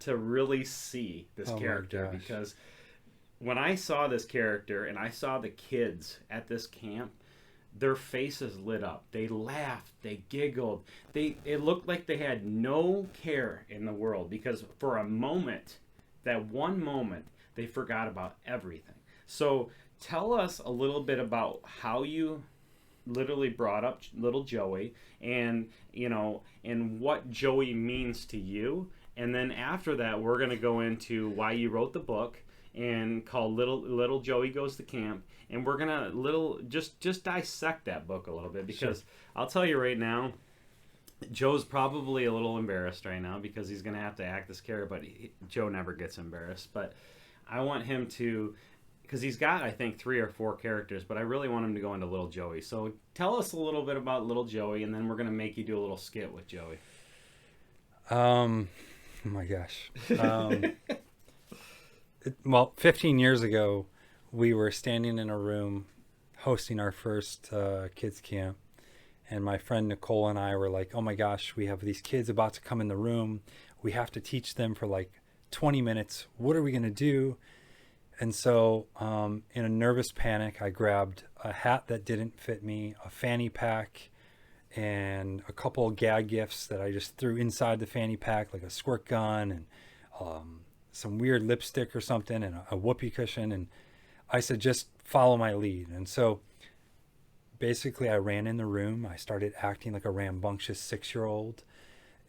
to really see this character, because when I saw this character and I saw the kids at this camp, their faces lit up. They laughed. They giggled. It looked like they had no care in the world, because for a moment, that one moment, they forgot about everything. So tell us a little bit about how you literally brought up little Joey, and and what Joey means to you. And then after that, we're going to go into why you wrote the book, and called Little Joey Goes to Camp, and we're gonna just dissect that book a little bit, because I'll tell you right now, Joe's probably a little embarrassed right now because he's gonna have to act this character, but Joe never gets embarrassed. But I want him to, because he's got, I think, 3 or 4 characters, but I really want him to go into Little Joey. So tell us a little bit about Little Joey, and then we're gonna make you do a little skit with Joey. Oh my gosh. Well, 15 years ago, we were standing in a room hosting our first kids camp, and my friend Nicole and I were like, oh my gosh, we have these kids about to come in the room. We have to teach them for like 20 minutes. What are we going to do? And so in a nervous panic, I grabbed a hat that didn't fit me, a fanny pack, and a couple of gag gifts that I just threw inside the fanny pack, like a squirt gun and some weird lipstick or something, and a whoopee cushion. And I said, just follow my lead. And so basically I ran in the room. I started acting like a rambunctious 6-year-old,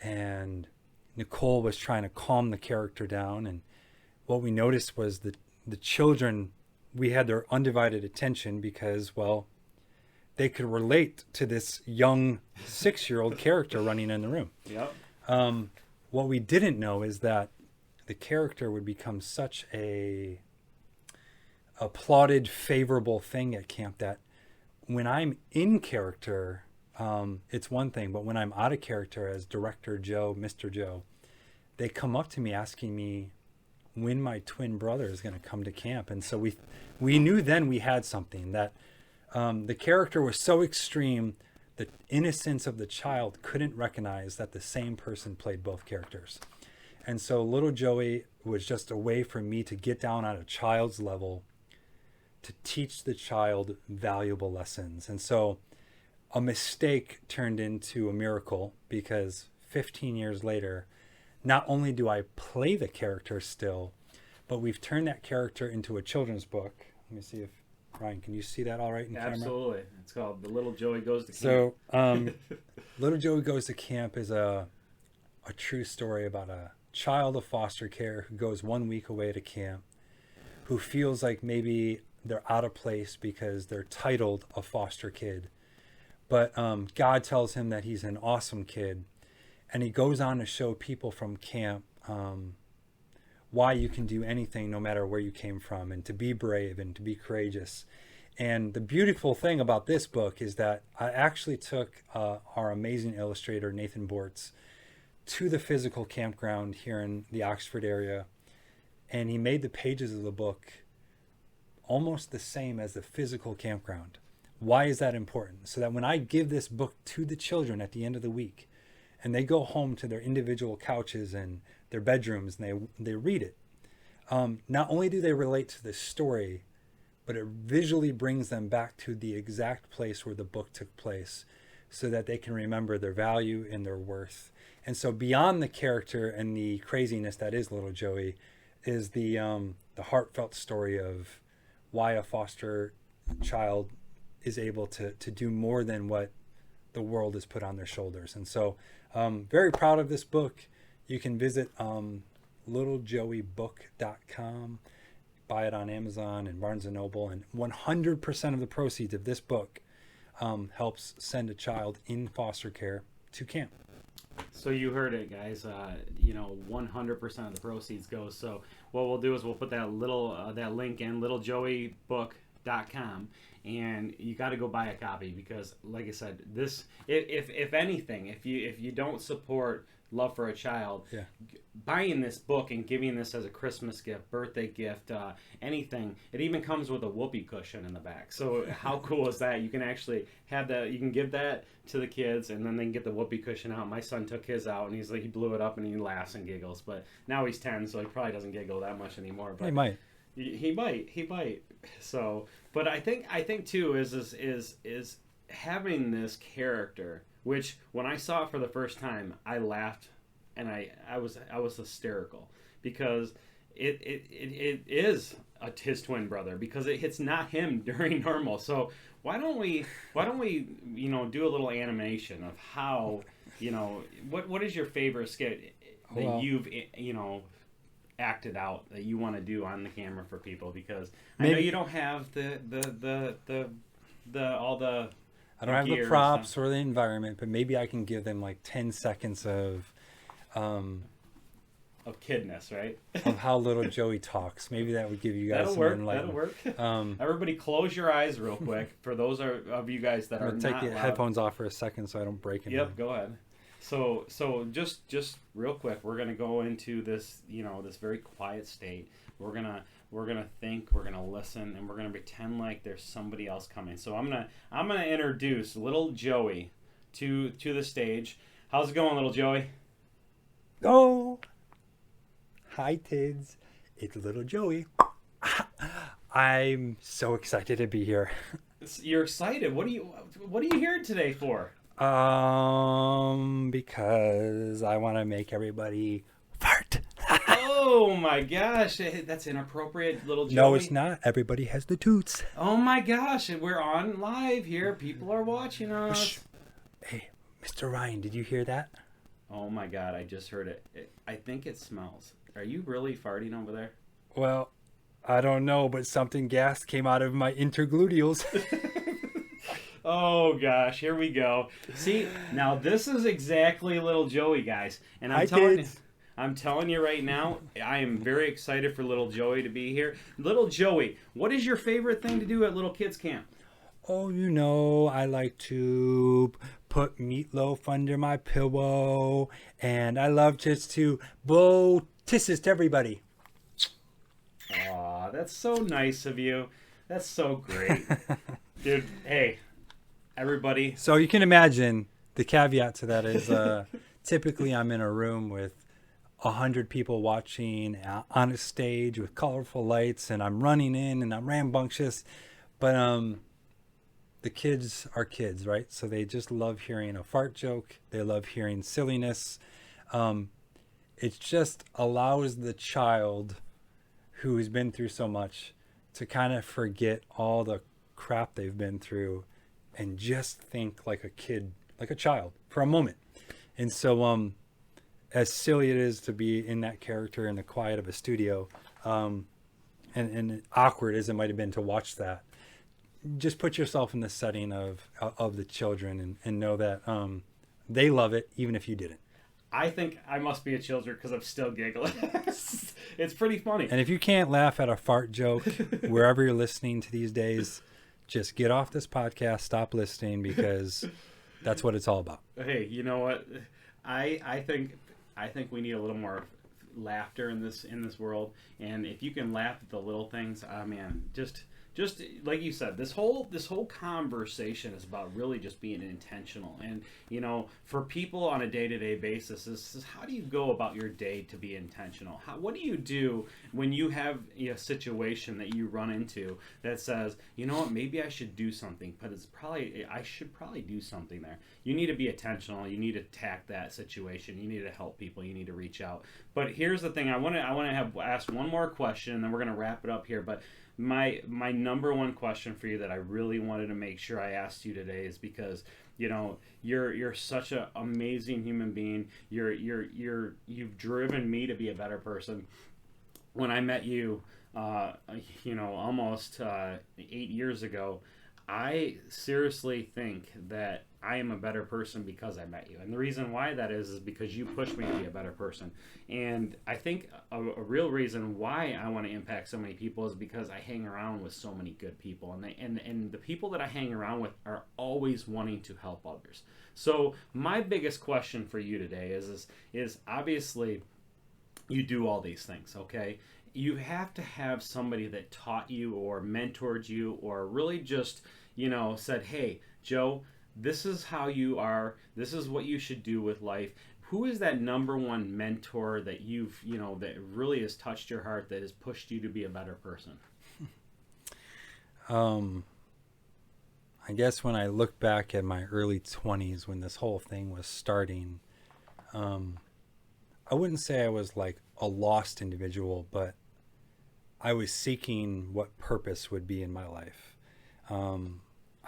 and Nicole was trying to calm the character down. And what we noticed was that the children, we had their undivided attention, because, well, they could relate to this young 6-year-old character running in the room. Yep. What we didn't know is that the character would become such a applauded, favorable thing at camp that when I'm in character, it's one thing, but when I'm out of character as Director Joe, Mr. Joe, they come up to me asking me when my twin brother is going to come to camp. And so we knew then we had something, that the character was so extreme, the innocence of the child couldn't recognize that the same person played both characters. And so little Joey was just a way for me to get down on a child's level to teach the child valuable lessons. And so a mistake turned into a miracle, because 15 years later, not only do I play the character still, but we've turned that character into a children's book. Let me see if, Ryan, can you see that all right in camera? Absolutely. It's called The Little Joey Goes to Camp. So Little Joey Goes to Camp is a true story about a child of foster care who goes 1 week away to camp, who feels like maybe they're out of place because they're titled a foster kid. But God tells him that he's an awesome kid. And he goes on to show people from camp why you can do anything no matter where you came from, and to be brave and to be courageous. And the beautiful thing about this book is that I actually took our amazing illustrator, Nathan Bortz, to the physical campground here in the Oxford area. And he made the pages of the book almost the same as the physical campground. Why is that important? So that when I give this book to the children at the end of the week, and they go home to their individual couches and their bedrooms, and they read it, not only do they relate to the story, but it visually brings them back to the exact place where the book took place, so that they can remember their value and their worth. And so beyond the character and the craziness that is little Joey is the heartfelt story of why a foster child is able to do more than what the world has put on their shoulders. And so very proud of this book. You can visit littlejoeybook.com, buy it on Amazon and Barnes & Noble, and 100% of the proceeds of this book helps send a child in foster care to camp. So you heard it, guys. 100% of the proceeds goes. So what we'll do is we'll put that link in, littlejoeybook.com, and you got to go buy a copy, because, like I said, this, if anything, if you don't support Love for a Child, Yeah. buying this book and giving this as a Christmas gift, birthday gift, anything. It even comes with a whoopee cushion in the back. So how cool is that? You can actually have that. You can give that to the kids, and then they can get the whoopee cushion out. My son took his out, and he blew it up, and he laughs and giggles. But now he's 10, so he probably doesn't giggle that much anymore. But He might. He might. So, but I think too is having this character, which when I saw it for the first time, I laughed, and I was hysterical, because it is his twin brother, because it's not him during normal. So why don't we do a little animation of how, what is your favorite skit that you've acted out that you want to do on the camera for people, because I know you don't have I don't have the props or the environment, but maybe I can give them like 10 seconds of kidness, right? of how little Joey talks. Maybe that would give you guys That'll some work. enlightenment. That'll work. Everybody, close your eyes real quick. For those of you guys that I'm are gonna take not the loud. headphones off for a second so I don't break anything. Yep, go ahead. So just real quick, we're gonna go into this, this very quiet state. We're gonna think, we're gonna listen, and we're gonna pretend like there's somebody else coming. So I'm gonna introduce little Joey to the stage. How's it going, little Joey? Oh, hi kids, it's little Joey. I'm so excited to be here. You're excited. What are you here today for? Because I want to make everybody fart. Oh my gosh, that's inappropriate, little Joey. No, it's not. Everybody has the toots. Oh my gosh, we're on live here. People are watching us. Shh. Hey, Mr. Ryan, did you hear that? Oh my God, I just heard it. I think it smells. Are you really farting over there? Well, I don't know, but something gas came out of my intergluteals. Oh gosh, here we go. See, now this is exactly little Joey, guys. And I'm telling you right now, I am very excited for little Joey to be here. Little Joey, what is your favorite thing to do at little kids camp? oh, you know, I like to put meatloaf under my pillow, and I love just to blow kisses to everybody. Aw, that's so nice of you. That's so great. Dude, hey, everybody. So you can imagine the caveat to that is typically I'm in a room with 100 people watching on a stage with colorful lights, and I'm running in and I'm rambunctious, but the kids are kids, right? So they just love hearing a fart joke. They love hearing silliness. It just allows the child who's been through so much to kind of forget all the crap they've been through and just think like a kid, like a child for a moment. And so as silly it is to be in that character in the quiet of a studio, and awkward as it might have been to watch that, just put yourself in the setting of the children, and know that they love it even if you didn't. I think I must be a children because I'm still giggling. It's pretty funny. And if you can't laugh at a fart joke wherever you're listening to these days, just get off this podcast, stop listening, because that's what it's all about. Hey, you know what? I think we need a little more laughter in this world, and if you can laugh at the little things, man, just like you said, this whole conversation is about really just being intentional. And you know, for people on a day-to-day basis, this is how do you go about your day to be intentional? What do you do when you have a situation that you run into that says, you know what, maybe I should do something, but I should probably do something there. You need to be intentional. You need to attack that situation. You need to help people. You need to reach out. But here's the thing: I want to ask one more question, and then we're going to wrap it up here. But my number one question for you that I really wanted to make sure I asked you today is because, you know, you're such an amazing human being. You've driven me to be a better person. When I met you, almost 8 years ago, I seriously think that I am a better person because I met you. And the reason why that is because you pushed me to be a better person. And I think a real reason why I want to impact so many people is because I hang around with so many good people. And the people that I hang around with are always wanting to help others. So my biggest question for you today is obviously you do all these things, okay? You have to have somebody that taught you or mentored you or really just, said, hey, Joe, this is how you are. This is what you should do with life. Who is that number one mentor that you've, that really has touched your heart, that has pushed you to be a better person? I guess when I look back at my early 20s when this whole thing was starting, I wouldn't say I was like a lost individual, but I was seeking what purpose would be in my life.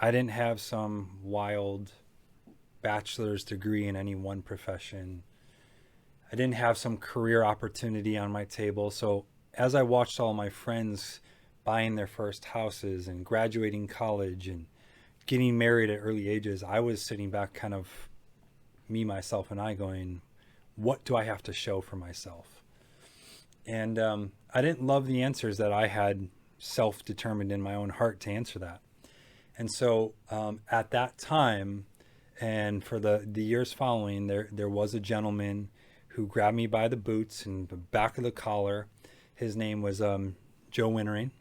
I didn't have some wild bachelor's degree in any one profession. I didn't have some career opportunity on my table. So as I watched all my friends buying their first houses and graduating college and getting married at early ages, I was sitting back kind of me, myself, and I going, what do I have to show for myself? And I didn't love the answers that I had self-determined in my own heart to answer that. And so at that time, and for the years following, there was a gentleman who grabbed me by the boots and the back of the collar. His name was Joe Wintering,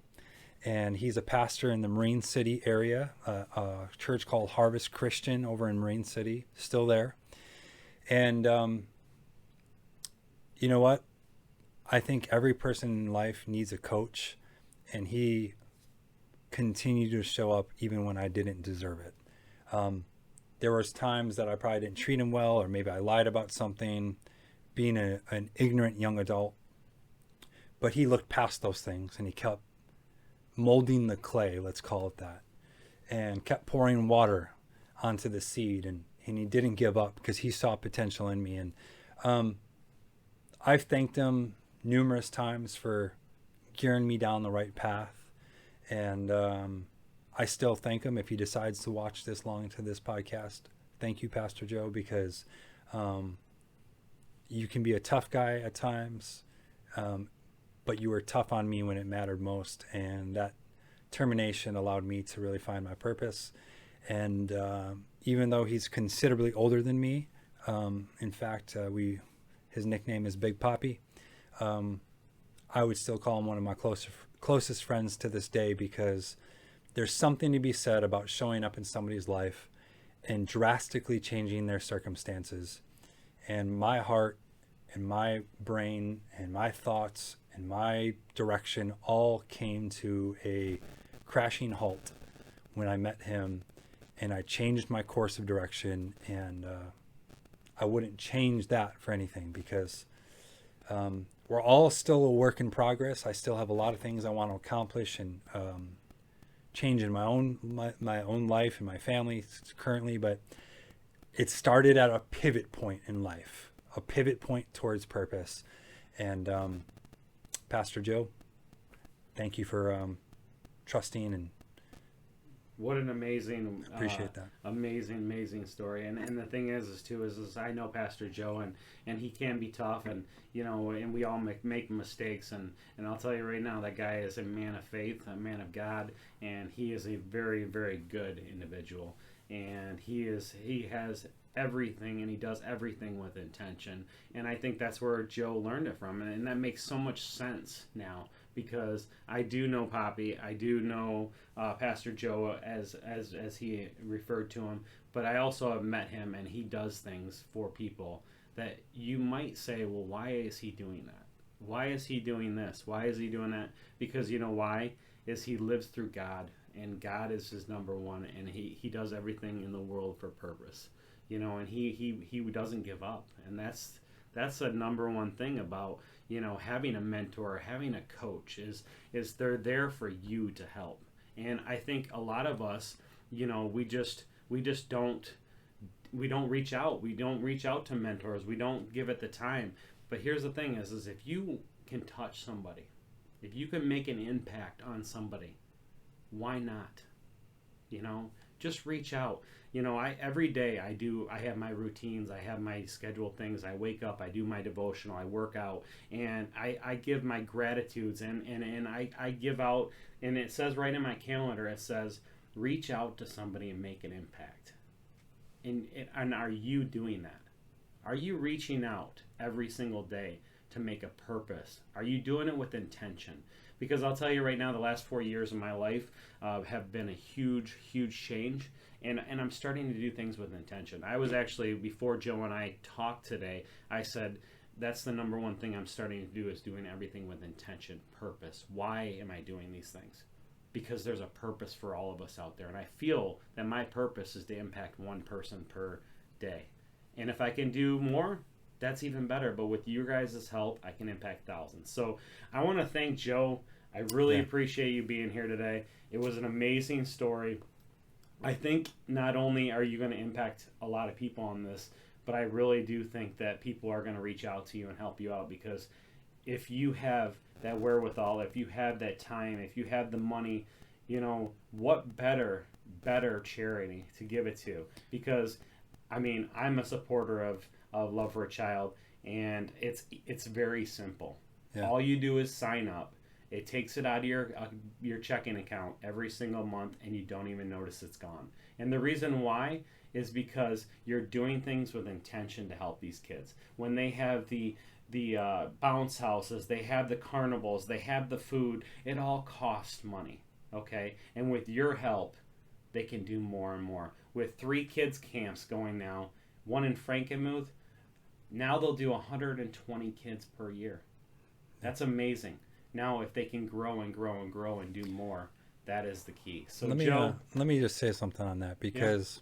and he's a pastor in the Marine City area, a church called Harvest Christian over in Marine City, still there. And you know what? I think every person in life needs a coach, and he continued to show up even when I didn't deserve it. There was times that I probably didn't treat him well, or maybe I lied about something, being an ignorant young adult. But he looked past those things, and he kept molding the clay, let's call it that, and kept pouring water onto the seed, and he didn't give up because he saw potential in me. And I've thanked him numerous times for gearing me down the right path. And I still thank him if he decides to watch this long into this podcast. Thank you, Pastor Joe, because you can be a tough guy at times, but you were tough on me when it mattered most. And that termination allowed me to really find my purpose. And even though he's considerably older than me, in fact, his nickname is Big Poppy. I would still call him one of my closest friends to this day, because there's something to be said about showing up in somebody's life and drastically changing their circumstances. And my heart and my brain and my thoughts and my direction all came to a crashing halt when I met him, and I changed my course of direction. And I wouldn't change that for anything, because we're all still a work in progress. I still have a lot of things I want to accomplish and change in my own life and my family currently, but it started at a pivot point in life, a pivot point towards purpose. And Pastor Joe, thank you for trusting, and what an amazing, appreciate that. Amazing story. And the thing is I know Pastor Joe, and he can be tough, and and we all make mistakes, and I'll tell you right now, that guy is a man of faith, a man of God, and he is a very, very good individual, and he has everything, and he does everything with intention. And I think that's where Joe learned it from, and that makes so much sense now, because I do know Poppy, I do know Pastor Joe as he referred to him, but I also have met him, and he does things for people that you might say, well, why is he doing that? Why is he doing this? Why is he doing that? Because you know why? Is he lives through God, and God is his number one, and he does everything in the world for purpose. And he doesn't give up, and that's the number one thing about having a mentor, having a coach, is they're there for you to help. And I think a lot of us, we just don't reach out. We don't reach out to mentors. We don't give it the time. But here's the thing is if you can touch somebody, if you can make an impact on somebody, why not? Just reach out. Every day I have my routines, I have my scheduled things. I wake up, I do my devotional, I work out, and I give my gratitudes, and I give out, and it says right in my calendar, it says, reach out to somebody and make an impact. And are you doing that? Are you reaching out every single day to make a purpose? Are you doing it with intention? Because I'll tell you right now, the last 4 years of my life have been a huge change, and I'm starting to do things with intention. I was actually, before Joe and I talked today, I said, that's the number one thing I'm starting to do, is doing everything with intention, purpose. Why am I doing these things? Because there's a purpose for all of us out there, and I feel that my purpose is to impact one person per day. And if I can do more, that's even better. But with you guys' help, I can impact thousands. So I want to thank Joe. I really appreciate you being here today. It was an amazing story. I think not only are you going to impact a lot of people on this, but I really do think that people are going to reach out to you and help you out, because if you have that wherewithal, if you have that time, if you have the money, what better charity to give it to? Because I'm a supporter of Love for a Child, and it's very simple. Yeah. All you do is sign up. It takes it out of your checking account every single month, and you don't even notice it's gone. And the reason why is because you're doing things with intention to help these kids. When they have the bounce houses, they have the carnivals, they have the food, it all costs money, okay? And with your help, they can do more and more. With 3 kids camps going now, one in Frankenmuth, now they'll do 120 kids per year. That's amazing. Now, if they can grow and grow and grow and do more, that is the key. So, Joe, let me just say something on that, because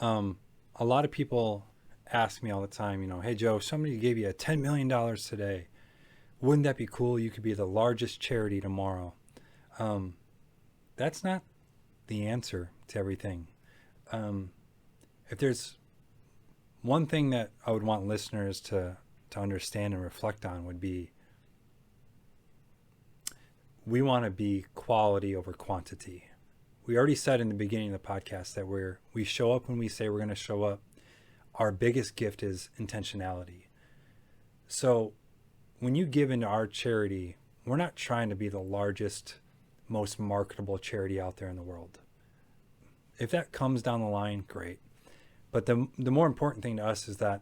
a lot of people ask me all the time, hey, Joe, somebody gave you $10 million today. Wouldn't that be cool? You could be the largest charity tomorrow. That's not the answer to everything. If there's one thing that I would want listeners to understand and reflect on, would be, we want to be quality over quantity. We already said in the beginning of the podcast that we show up when we say we're going to show up. Our biggest gift is intentionality. So when you give into our charity, we're not trying to be the largest most marketable charity out there in the world. If that comes down the line, great. But the more important thing to us is that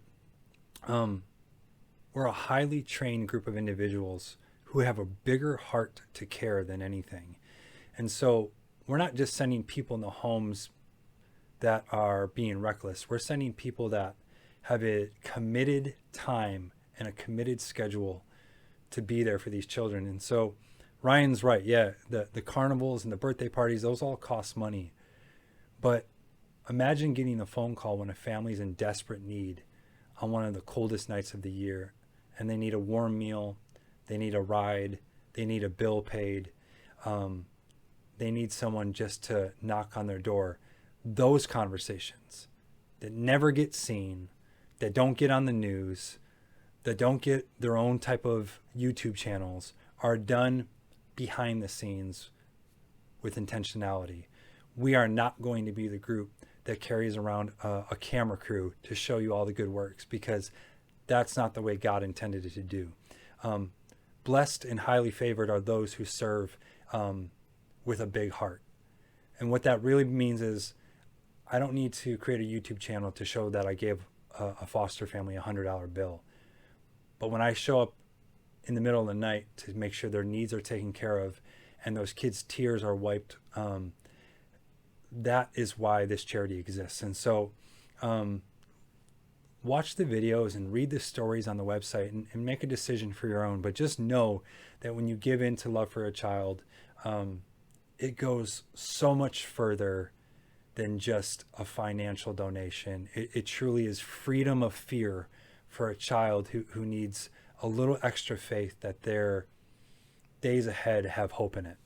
we're a highly trained group of individuals who have a bigger heart to care than anything. And so we're not just sending people in the homes that are being reckless. We're sending people that have a committed time and a committed schedule to be there for these children. And so Ryan's right. Yeah, the carnivals and the birthday parties, those all cost money. But imagine getting a phone call when a family's in desperate need on one of the coldest nights of the year, and they need a warm meal, they need a ride, they need a bill paid, they need someone just to knock on their door. Those conversations that never get seen, that don't get on the news, that don't get their own type of YouTube channels, are done behind the scenes with intentionality. We are not going to be the group that carries around a camera crew to show you all the good works, because that's not the way God intended it to do. Blessed and highly favored are those who serve with a big heart. And what that really means is, I don't need to create a YouTube channel to show that I gave a foster family a $100 bill. But when I show up in the middle of the night to make sure their needs are taken care of and those kids' tears are wiped, that is why this charity exists. And so watch the videos and read the stories on the website and make a decision for your own. But just know that when you give in to Love for a Child, it goes so much further than just a financial donation. It truly is freedom of fear for a child who needs a little extra faith that their days ahead have hope in it.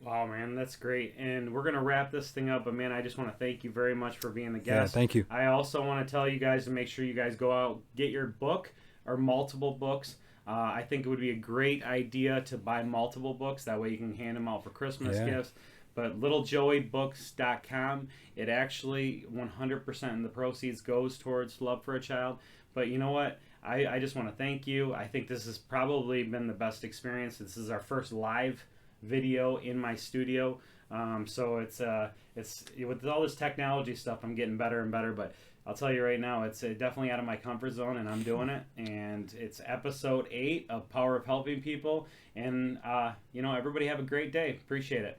Wow, man, that's great. And we're going to wrap this thing up. But, man, I just want to thank you very much for being the guest. Yeah, thank you. I also want to tell you guys to make sure you guys go out, get your book or multiple books. I think it would be a great idea to buy multiple books. That way you can hand them out for Christmas gifts. But littlejoeybooks.com, it actually 100% of the proceeds goes towards Love for a Child. But you know what? I just want to thank you. I think this has probably been the best experience. This is our first live video in my studio. So it's with all this technology stuff, I'm getting better and better. But I'll tell you right now, it's definitely out of my comfort zone, and I'm doing it. And it's episode 8 of Power of Helping People. And, everybody have a great day. Appreciate it.